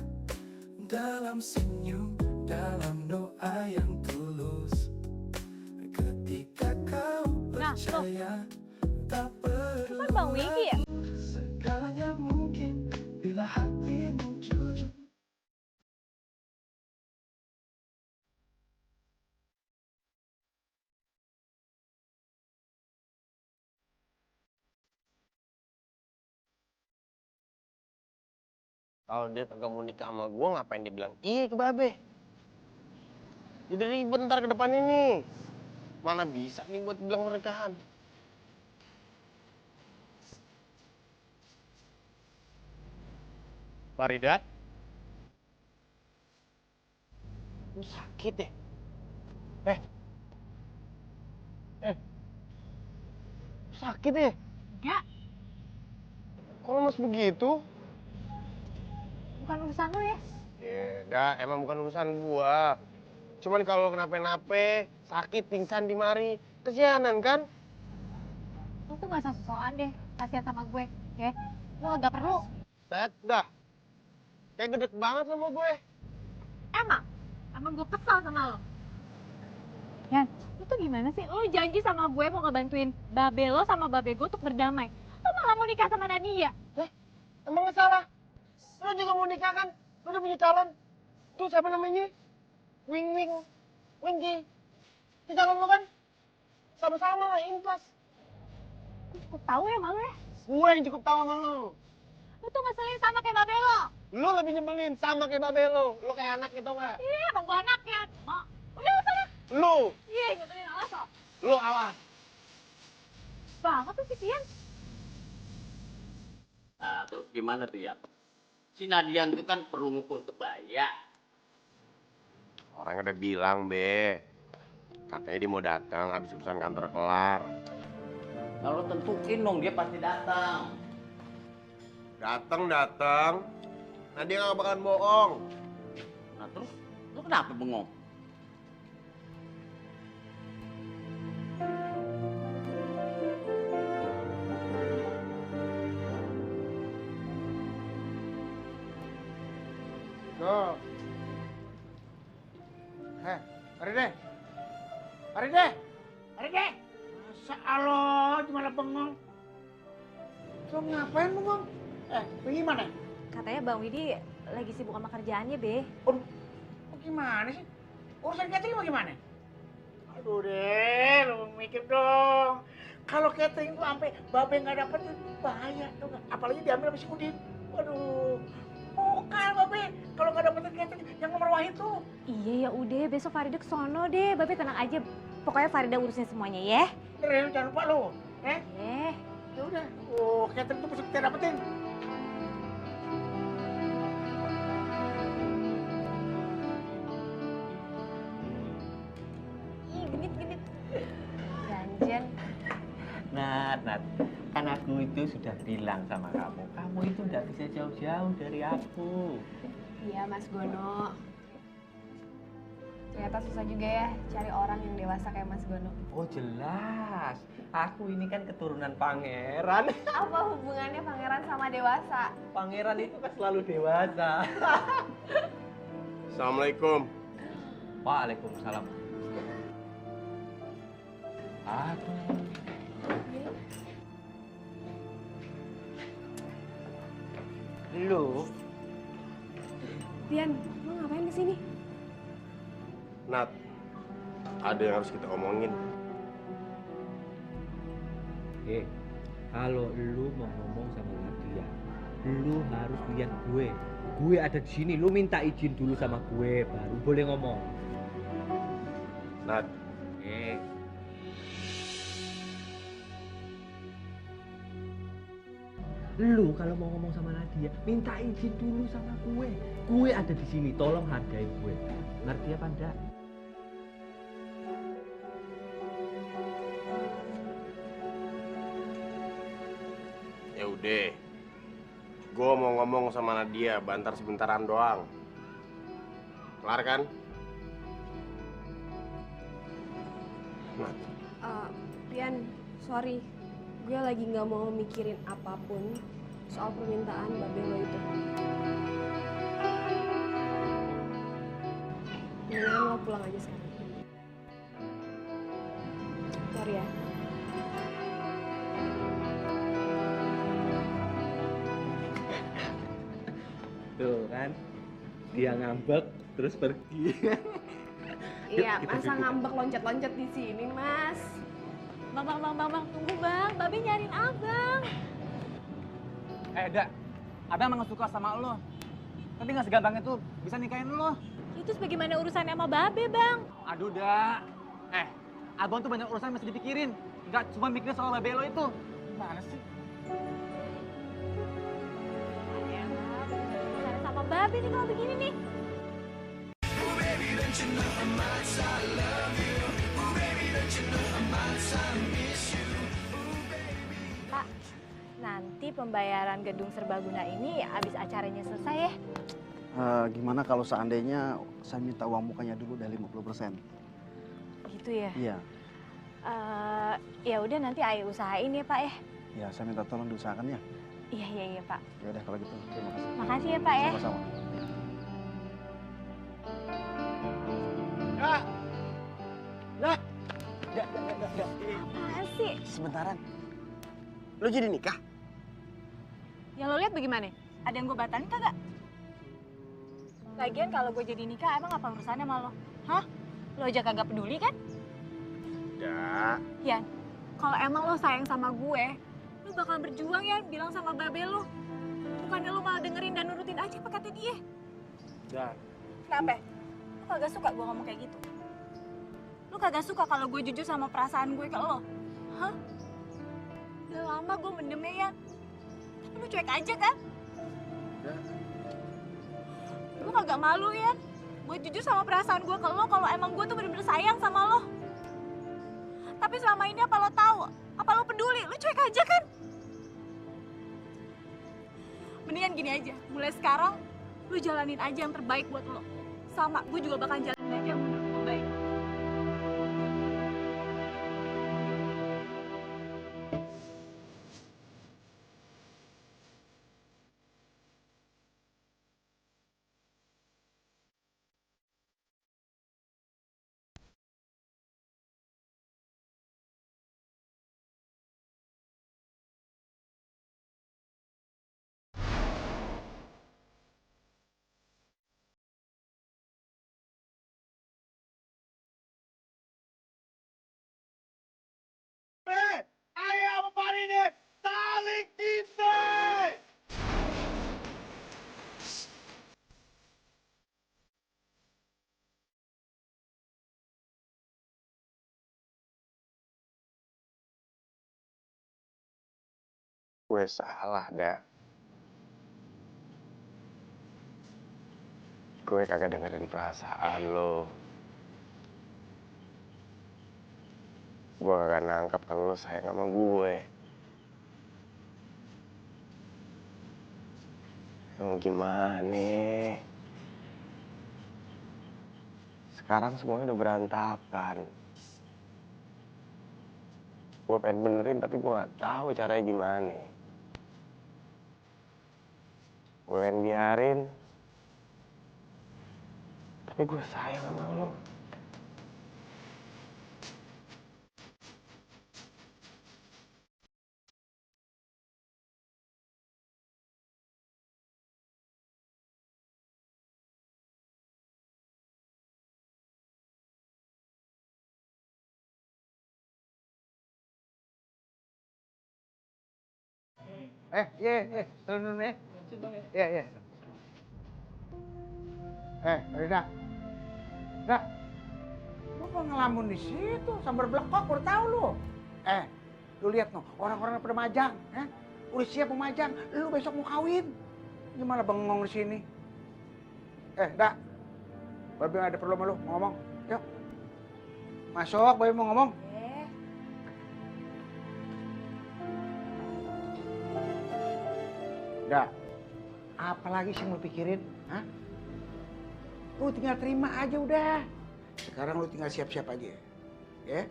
dalam senyum, dalam doa yang tulus. Ketika kau Nah, percaya tak perlu Kan Bang Wiki ya? segalanya mungkin bila hatimu jujur. Kalau dia kagak mau nikah sama gue, ngapain dia bilang iya ke Babe? Jadi ribet ntar ke depan ini. Mana bisa nih buat bilang pernikahan. Farida? Lu sakit ya? Sakit ya? Enggak, Kok lemes begitu? bukan urusan lu ya. Ya, dah, emang bukan urusan gua. Cuman kalau kenapa-napa, sakit, pingsan di mari, kesianan kan? Lu tuh gak usah sosokan deh, kasihan sama gue, ya. Lu gak perlu. Dah. Kayak gede banget sama gue. Emang gue kesal sama lo. Yan, lu tuh gimana sih? Lu janji sama gue mau ngebantuin babe lo sama babe gue untuk berdamai. Lu malah mau nikah sama Nadia. Emang nggak salah? Lu juga mau nikah kan? Lu udah punya calon. Tuh siapa namanya? Winggi. Itu calon lu kan? Sama-sama lah, impas. Gue cukup tahu ya malu ya. Gue yang cukup tahu sama lu. Lu tuh ngeselin sama kayak babe lo. Lu lebih nyebelin sama kayak babe lu. Lu kayak anak gitu nggak? Iya, emang gue anaknya. Udah sana. Lu Nyeselin alas lo. Lu awas. Banget tuh si Tian. Nah, terus gimana tuh ya? Si Nadian itu kan perlu ngumpul kebaya. Orang udah bilang, Be. Katanya dia mau datang habis urusan kantor kelar. Kalau tentuin dong dia pasti datang. Datang. Nah dia nggak bakalan bohong. Nah terus lu kenapa bengong? Tuh. Mari deh. Masa Allah, gimana bengong? Lo ngapain bengong? Gimana? Katanya Bang Widi lagi sibuk sama kerjaannya, Be. Aduh, gimana sih? Urusan catering bagaimana? Aduh deh, lo mikir dong. Kalau catering tuh sampai babe nggak dapet itu bahaya tuh. Apalagi diambil sama si Udin. Waduh, bukan babe. Kalau nggak dapet catering yang nomor wahid tuh. Iya ya udah, besok Farida kesono deh. Babe tenang aja. Pokoknya Farida urusin semuanya ya. Terus jangan lupa lo. Eh, Ya udah. Catering tuh mesti kita dapetin. genit. Janjian. Nat, kan aku itu sudah bilang sama kamu itu nggak bisa jauh-jauh dari aku. Iya Mas Gono. Ternyata susah juga ya cari orang yang dewasa kayak Mas Gono. Oh jelas, aku ini kan keturunan pangeran. Apa hubungannya pangeran sama dewasa? Pangeran itu kan selalu dewasa. Assalamualaikum. Waalaikumsalam. Aduh. Lu Tian, lo ngapain di sini? Nat, ada yang harus kita omongin. kalau lu mau ngomong sama Nadia, lu harus lihat gue. Gue ada di sini, lu minta izin dulu sama gue, baru boleh ngomong. Nat, Lu kalau mau ngomong sama Nadia, minta izin dulu sama gue. Gue ada di sini, tolong hargain gue. Ngerti apa enggak? ya udah. Gue mau ngomong sama Nadia, bantar sebentaran doang. Kelar kan? Nat, Tian, sorry. Gue lagi nggak mau mikirin apapun soal permintaan babe lo itu. Mendingan lo pulang aja sekarang. Sorry ya. Tuh kan, dia ngambek terus pergi. Iya, masa ngambek loncat-loncat di sini, Mas? Bang, tunggu bang. Babe nyariin abang. Dak, abang emang suka sama lo. Tapi nggak segampang itu bisa nikahin lo. Itu bagaimana urusannya sama Babe, Bang? Aduh, Dak. Abang tuh banyak urusan mesti dipikirin. Nggak cuma mikirin soal babe lo itu. Gimana sih? Urusannya sama Babe nih kalau begini nih. Pak, nanti pembayaran gedung serbaguna ini habis acaranya selesai ya? Gimana kalau seandainya saya minta uang mukanya dulu dari 50%? Gitu ya? Iya. Ya udah nanti Ayo usahain ya Pak ya. Ya, saya minta tolong diusahakan ya. Iya Pak. Ya udah kalau gitu, terima kasih. Makasih ya Pak ya. Sama-sama. Apaan sih? Sebentaran. Lu jadi nikah? Yang lo lihat bagaimana? Ada yang gue batalin kagak? Lagian kalau gue jadi nikah emang apa urusannya sama lo? Hah? Lo aja kagak peduli kan? Enggak. Yan, kalau emang lo sayang sama gue, lo bakal berjuang ya bilang sama babe lo. Bukannya lo malah dengerin dan nurutin aja apa kata dia. Dan Kenapa? Lo kagak suka gue ngomong kayak gitu? Lo kagak suka kalau gue jujur sama perasaan gue ke lo? Hah? Udah lama gue mendemnya ya. Tapi lo cuek aja kan? Lo kagak malu ya? Gue jujur sama perasaan gue ke lo kalau emang gue tuh bener-bener sayang sama lo. Tapi selama ini apa lo tahu? Apa lo peduli? Lo cuek aja kan? Mendingan gini aja, mulai sekarang lo jalanin aja yang terbaik buat lo. Sama, gue juga bakal jalanin aja yang menurut lo baik. Ayo apa ini? Saling cinta! gue salah, dah. Gue kagak dengerin perasaan lo. Gue kagak nangkep kalau lo sayang sama gue. Emang gimana? Sekarang semuanya udah berantakan. Gue pengen benerin tapi gue gak tahu caranya gimana. Gue pengen biarin. Tapi gue sayang sama lo. Turun ya. Iya. Rida. Rida. Lu kok ngelamun di situ sambar blekok, udah tahu lu. Lu lihat no, orang-orang pada majang, udah siap mau majang, lu besok mau kawin. Gimana bengong di sini? Dak. Babe ada perlu sama lu, mau ngomong. Yuk. Masuk, Babe mau ngomong. Dah, apalagi sih yang lu pikirin? Hah? Lu tinggal terima aja udah. Sekarang lu tinggal siap-siap aja. Ya?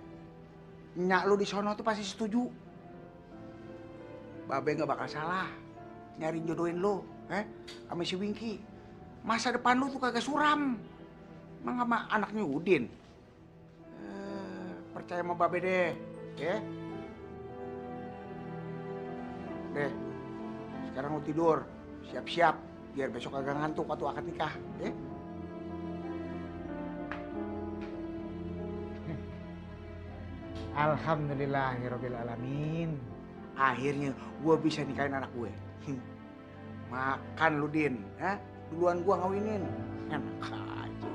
Nyak lu di sono tuh pasti setuju. Babe nggak bakal salah nyariin jodohin lu, sama si Wingky. Masa depan lu tuh kagak suram. Emang sama anaknya Udin. Percaya sama Babe deh, ya? Deh. Sekarang lu tidur, siap-siap, biar besok agak ngantuk waktu akad nikah, ya? Alhamdulillahirrahmanirrahim. Akhirnya gue bisa nikahin anak gue. Makan lu, Din. Duluan gue ngawinin. Enak aja.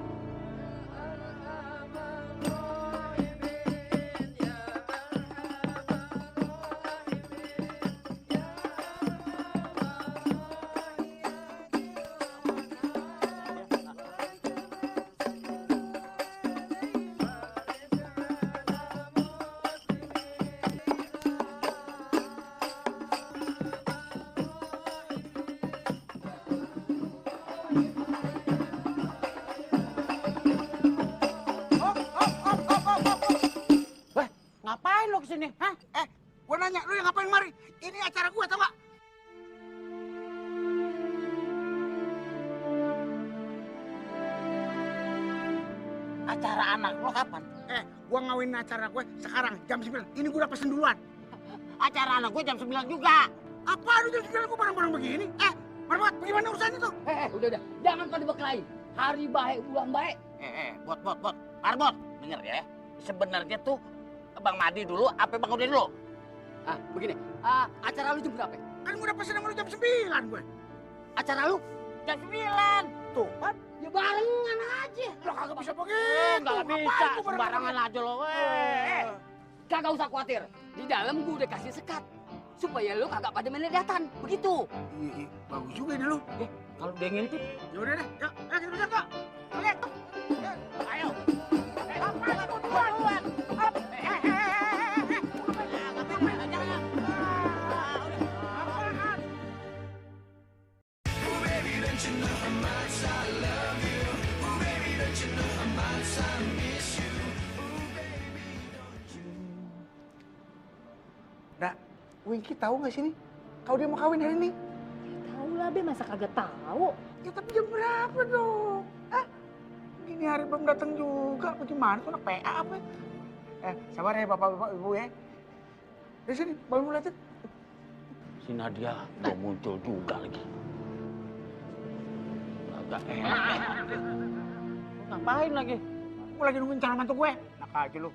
Ngapain lo kesini? Hah? Gue nanya, lu yang ngapain mari? Ini acara gue, tau gak? acara anak lo kapan? Gua ngawin acara gue sekarang jam 9. Ini gua udah pesen duluan. Acara anak gue jam 9 juga. Apa lu jam 9 gua barang-barang begini? Marmot, bagaimana urusannya tuh? Udah. Jangan pada berkelahi. Hari baik, bulan baik. Bot. Marbot, denger ya. Sebenarnya tuh Bang Madi dulu, apa Bang Udin dulu? Begini. Acara lu jam berapa? Kan gua udah pesen sama lu jam 9 gue. Acara lu jam 9. Tuh, kan? Ya barengan aja. Lo kagak bisa begitu. Nggak bisa, sembarangan aja lo. Kagak usah khawatir. Di dalam gua udah kasih sekat. Supaya lu kagak pada menedatan. Begitu. Iya, bagus juga ini lu. Kalau dia ngintip, Ya udah deh, yuk, kita berangkat kok. Lihat. ayo. Nah, Winky tahu nggak sih nih? Kalau dia mau kawin hari ini? Tahu lah be, masa kagak tahu? Ya tapi jam berapa dong? Ini hari belum datang juga. Bagaimana tuh anak PA apa? Sabar ya bapak-bapak ibu ya. Di sini, baru mulai tuh. Si Nadia belum muncul juga lagi. Agak enak ya. Lu ngapain lagi? Gue lagi nungguin calon mantu gue. Enak aja lu.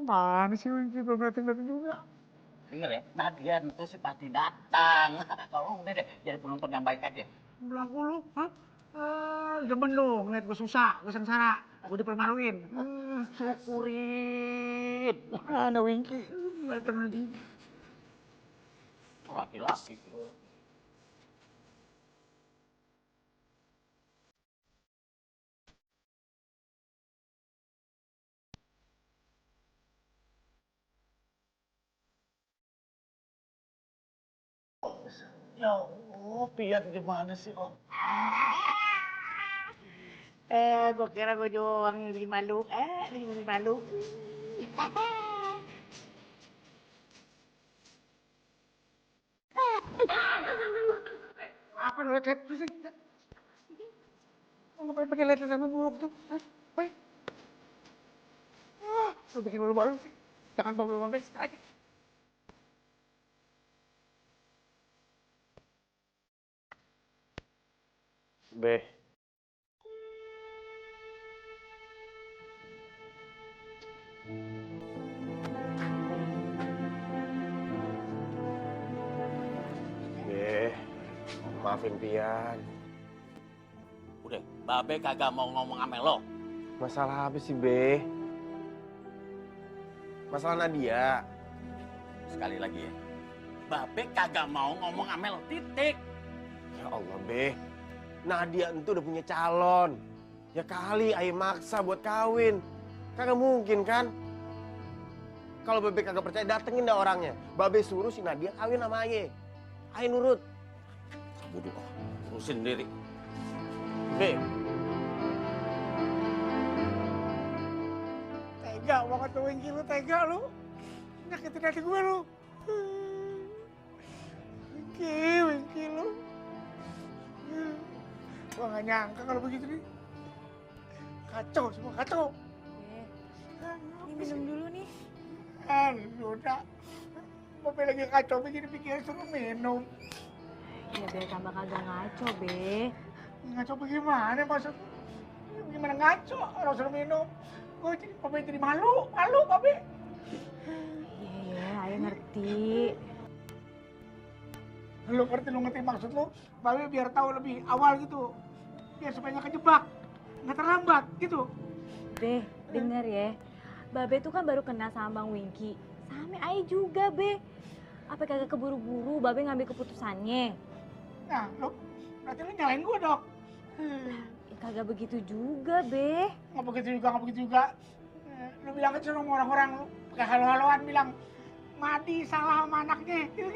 Mana sih Winky belum datang juga? Dengar ya, Nadia itu sih pasti datang. Kalau udah deh, jadi penonton yang baik aja. Bilang lu, hah? Demen lu, ngeliat gue susah, gue sengsara, gue dipermaluin. Syukurin. Mana Winky? Datang lagi. Laki-laki. Ya Allah, Pian gimana sih lo? Gue kira gue doang yang bikin malu. Bikin malu. Apa lu liat sih? Ngapain pakai liat sama buruk tuh? Apa? Lu bikin malu-malu sih. Jangan bawa-bawa aja. Be. Be, maafin Pian. Udah, Babe kagak mau ngomong sama lo. Masalah apa sih, Be? Masalah Nadia. Sekali lagi ya. Babe kagak mau ngomong sama lo, titik. Ya Allah, Be. Nadia itu udah punya calon. Ya kali Aye maksa buat kawin. Kagak mungkin kan? Kalau Babe kagak percaya, datengin dah orangnya. Babe suruh si Nadia kawin sama Aye. Aye nurut. Kamu doa, urusin sendiri. Be, Tega banget tuh Winky lu, tega lu. Nyakitin hati gue lu. Winky lu. Gua gak nyangka kalau begitu nih. Kacau, semua kacau. Ini minum dulu nih. Udah. Bapak lagi kacau begini pikir suruh minum. Ya biar tambah kagak ngaco be. Ngaco bagaimana maksud? Gimana ngaco? Orang suruh minum. Gue jadi Bapak jadi malu Bapak. Iya, ayo ngerti. Lu ngerti maksud lu? Babe biar tahu lebih awal gitu. Biar supaya nggak kejebak. Nggak terlambat gitu. Be, denger ya. Babe tuh kan baru kenal sama Bang Winky. Sama Ai juga, Be. Apa kagak keburu-buru Babe ngambil keputusannya? Nah, lu berarti lu nyalain gua, Dok. Ya, kagak begitu juga, Be. Nggak begitu juga. Lu bilang aja sama orang-orang lu. Pakai halo-haloan bilang, Madi salah sama anaknya. Gitu.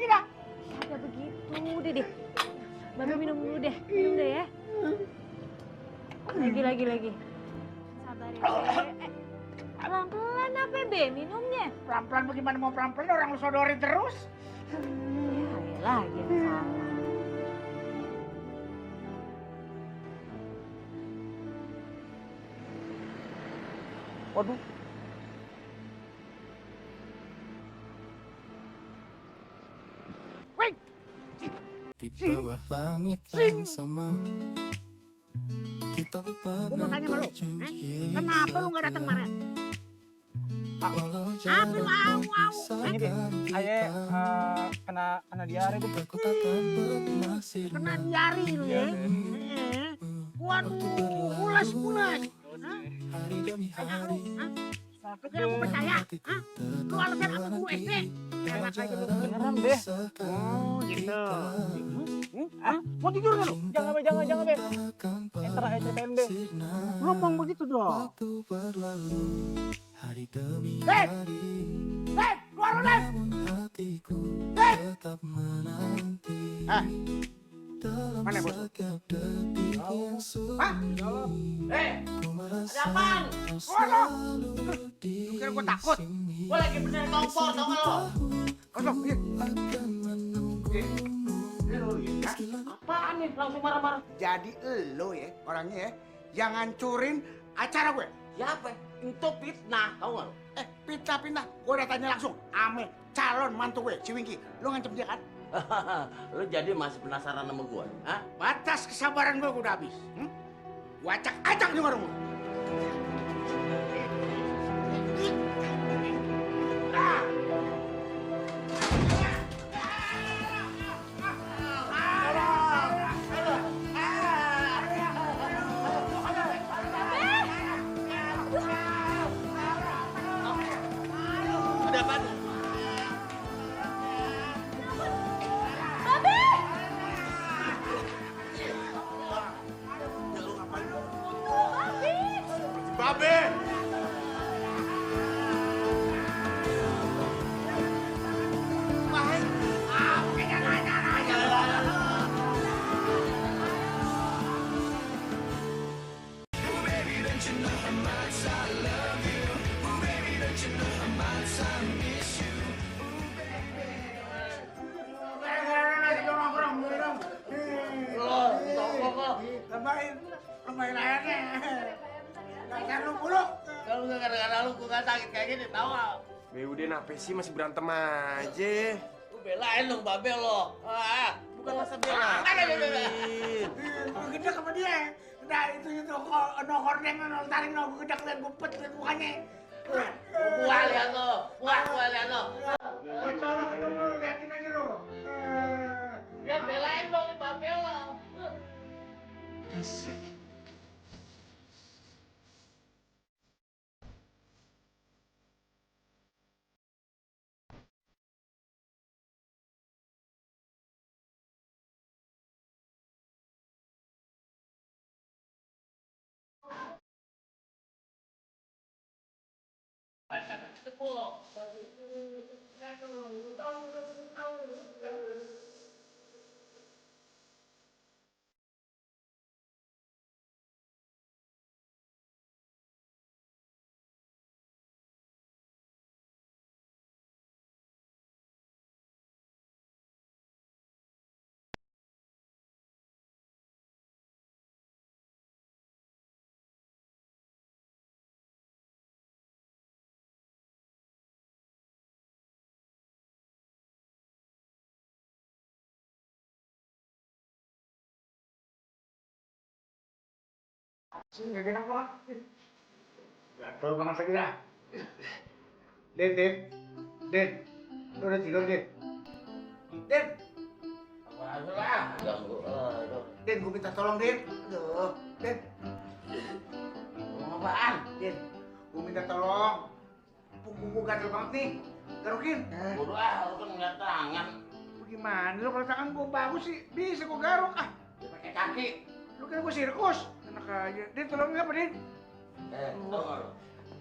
Kagak begitu, deh. Babe minum dulu deh. Minum deh ya. Lagi. Sabar ya, Be. Pelan-pelan apa, Be? Minumnya. Pelan-pelan bagaimana mau pelan-pelan orang lu sodorin terus? Ya, lagi yang salah. Waduh. Di bawah langit yang sama kita Gua mau tanya sama lu, kenapa lu gak datang kemarin? Apa lu Ini deh, ayah kena diare deh. Kena diari lu ya? Waduh, mulas. hari demi hari. Lu kira gue percaya? Lu alasan apa gue sih? Beneran, Be. Oh gitu. Mau tidur gak lu? Jangan, Be. Entar aja ceritain, Be. Lu ngomong begitu dong. Hari demi Dad! hari. Dad! Keluar lu, Dad! Namun hatiku Dad! tetap menanti. Dalam Mana bos? setiap detik yang sunyi. Ada apaan? Keluar lu! Lu kira gue takut? Gue lagi bener kompor, tau gak lo? Kosong, iya. Akan menunggu. Apaan nih? Langsung marah-marah. Jadi lo ya, orangnya ya, yang ngancurin acara gue. Siapa? Itu fitnah, tau gak lo? Pindah. Gue udah tanya langsung, ame calon mantu gue, si Wingky. Lu ngancem dia kan? Lo jadi masih penasaran sama gue? Hah? Batas kesabaran gue udah habis. Gue acak-acak di warung lu. Ada apaan? Babe! Tambahin airnya. Jangan lu mulu. Kalau nggak gara-gara lu, gue nggak sakit kayak gini, tau gak? Be udah nape sih masih berantem aja. Lu belain dong, babe lo. Bukan masa belain. Gue gedek sama dia. Udah itu no hordeng, no taring, no gue gedek liat gue pet liat mukanya. Gua lihat lo. Gua lihat lo. Gue colok lu, liatin aja lu. Ya belain dong, babe lo. Gak enak banget. Gatel banget lagi dah. Din. Lu udah tidur, Din? Din, gue minta tolong, Din. Aduh, Din. Ngomong apaan? Din, gue minta tolong. Punggung gue gatel banget nih. Garukin. Bodoh lu kan ngeliat tangan. Gimana lu kalau tangan gue bagus sih? Bisa gue garuk. Dia pakai kaki. Lu kira gue sirkus? Enak aja. Din, tolongin apa, Din? Tau gak lu?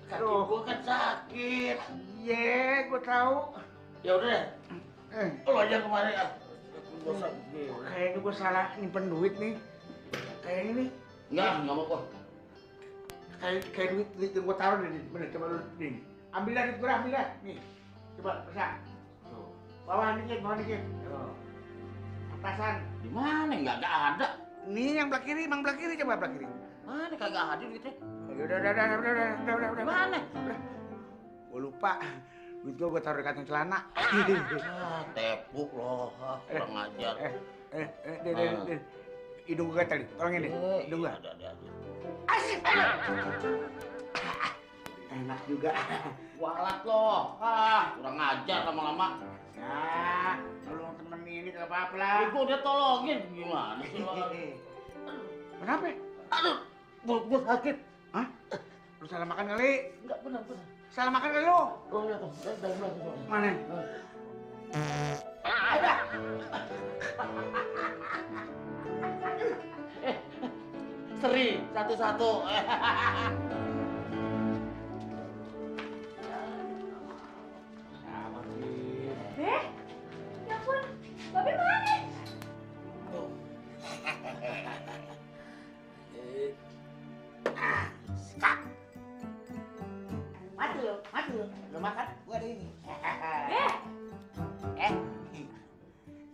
Kaki gua kan sakit. Iya, gue tahu. Ya udah deh. Lu aja kemarin. dosa. Kayaknya gue salah nyimpen duit nih. Kayaknya nih. Enggak mau kok. Kayak duit yang gue taruh nih. Bener, coba lu nih. Ambil dah duit gue, ambil dah. Nih. Coba, bisa. Tuh. Bawah dikit. Tuh. Apasan. Di mana? Enggak ada. Nih yang belah kiri, coba belah kiri. Mana kagak ada duitnya? Udah. Mana? Gue lupa. Duit gue taruh di kantong celana. Tepuk loh. Kurang ajar. Hidung gue gatel nih. Tolongin deh. Hidung gue. Ada. Asik. Enak juga. Walat loh. Kurang ajar lama-lama. Ya, tolong temen ini gak apa-apa lah. Gue udah tolongin. Gimana sih lo? Kenapa? Aduh, gue sakit. Hah? Lu salah makan kali? Enggak, benar. Salah makan kali lu? Oh iya tuh, dari belakang. Mana? Ada. Seri, satu-satu. Beh, ya ampun, Babe mana? Mati lu. Lu makan? Gua ada ini.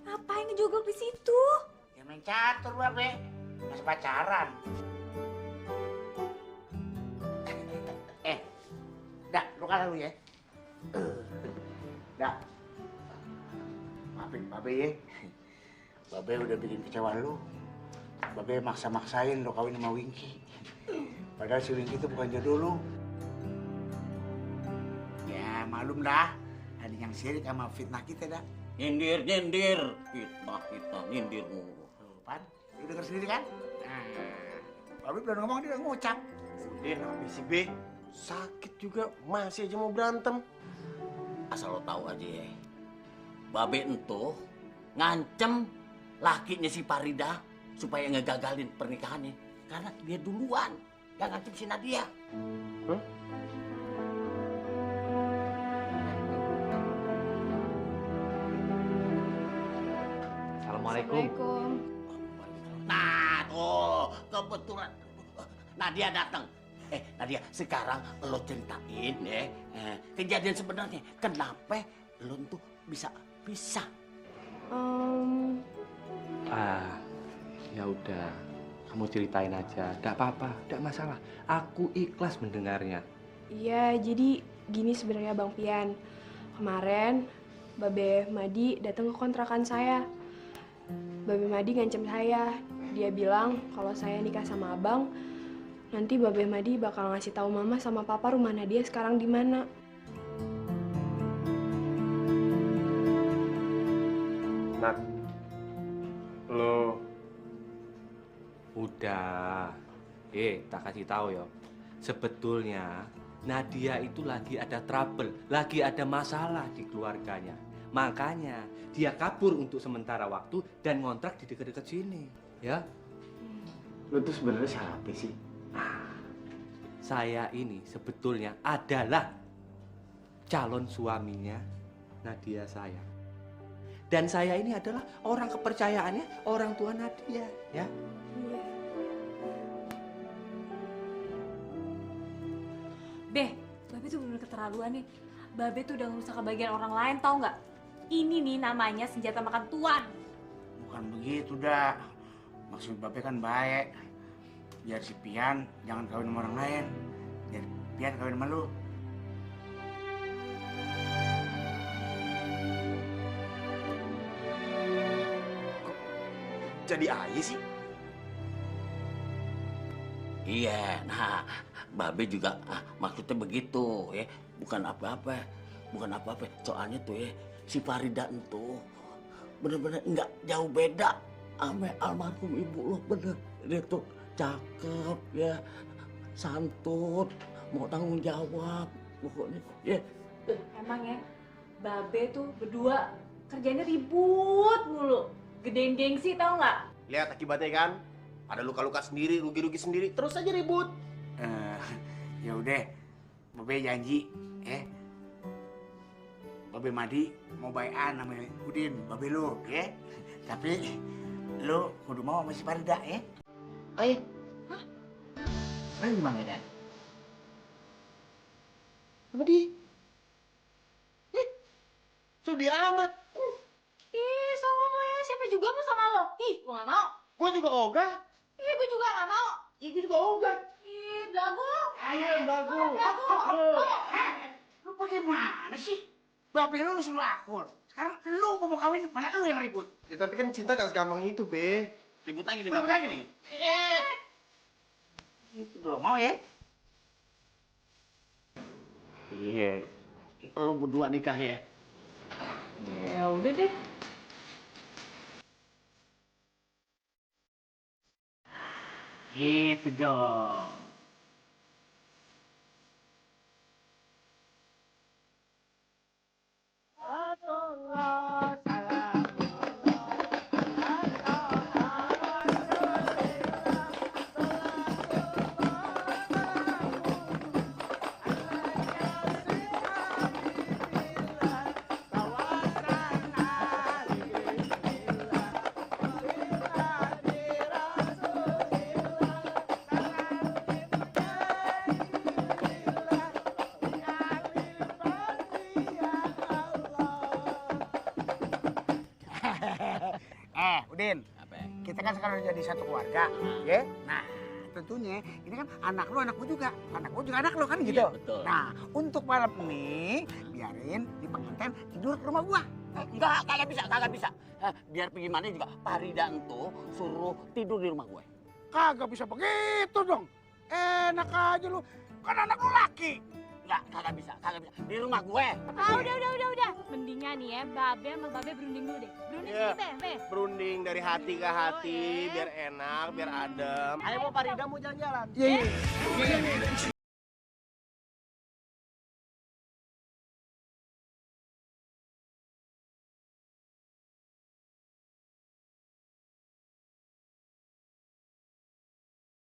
Ngapain ngejogok di situ? Ya main catur, Babe. Masih pacaran. Dak, lu kalah lu ya. Dak. Maafin Babe ya. Babe udah bikin kecewa lu. Babe maksa-maksain lu kawin sama Wingky. Padahal si Wingky itu bukan jodoh lu. Ya malum dah. Ada yang sirik sama fitnah kita dah. Nyindir. Kita nyindir mulu. Pan, lu denger sendiri kan? Nah, Babe belum ngomong dia udah ngucap. Din, habis si B sakit juga masih aja mau berantem. Asal lo tahu aja ya. Babe entuh ngancem lakinya si Farida supaya ngegagalin pernikahannya. Karena dia duluan yang ngancem si Nadia. Assalamualaikum. Nah, tuh kebetulan Nadia datang. Nadia, sekarang lo ceritain ya kejadian sebenarnya. Kenapa lo tuh bisa pisah? Ya udah, kamu ceritain aja. Enggak apa-apa, enggak masalah. Aku ikhlas mendengarnya. Iya, jadi gini sebenarnya Bang Pian. Kemarin Babe Madi datang ke kontrakan saya. Babe Madi ngancam saya. Dia bilang kalau saya nikah sama Abang, nanti Babe Madi bakal ngasih tahu Mama sama Papa rumah Nadia sekarang di mana. Nat, lo Udah. Tak kasih tahu ya. Sebetulnya Nadia itu lagi ada trouble, lagi ada masalah di keluarganya. Makanya dia kabur untuk sementara waktu dan ngontrak di dekat-dekat sini, ya. Lu tuh sebenarnya siapa sih? Saya ini sebetulnya adalah calon suaminya Nadia saya. Dan saya ini adalah orang kepercayaannya orang tua Nadia, ya. Beh, Babe tuh bener keterlaluan nih. Babe tuh udah ngerusak kebahagiaan orang lain, tau nggak? Ini nih namanya senjata makan tuan. Bukan begitu, dah. Maksud Babe kan baik. Biar si Pian jangan kawin sama orang lain. Biar Pian kawin sama lu. jadi aja sih. Iya, nah Babe juga maksudnya begitu ya. Bukan apa-apa. Soalnya tuh ya, si Farida itu bener-bener nggak jauh beda sama almarhum ibu lo. Bener, dia tuh cakep ya, santun, mau tanggung jawab pokoknya ya. Emang ya, Babe tuh berdua kerjanya ribut mulu. Gedein gengsi tau nggak? Lihat akibatnya kan, ada luka-luka sendiri, rugi-rugi sendiri, terus aja ribut. Ya udah, Babe janji, Babe Babe Madi mau bayan sama Udin, babe lu, ya. Tapi lu kudu mau sama si Farida, ya. Ayo. Lu gimana, Dan? Apa di? Sudi amat. Ih, sama lo ya. Siapa juga mau sama lo? Ih, gue gak mau. Gue juga ogah. Ih, gue juga gak mau. Ih, gue juga ogah. Ih, belagu. Ayo, bagu. Lu pakai mana sih? Babe lu suruh akur. Sekarang lu mau kawin, mana lu yang ribut? Ya, tapi kan cinta gak segampang itu, Be. Ribut lagi nih. Ribut lagi nih. Itu dong, mau ya? Iya. Lu berdua nikah ya? Ya udah deh. Gitu dong. Udin, kita kan sekarang udah jadi satu keluarga, ya? Nah, tentunya ini kan anak lu, anak gua juga. Anak gua juga anak lu kan gitu. Iya, betul. Nah, untuk malam ini biarin di pengantin tidur ke rumah gua. Enggak, kagak bisa, kagak bisa. Biar gimana juga Farida tuh suruh tidur di rumah gue. Kagak bisa begitu dong. Enak aja lu. Kan anak lu laki. Enggak, kagak bisa, kagak bisa. Di rumah gue. Ah, udah. Mendingan nih ya, Babe sama Babe berunding dulu deh. Berunding Iya. sini, Be. Berunding dari hati ke hati, biar enak, biar adem. Ayo mau Farida mau jalan-jalan. Iya.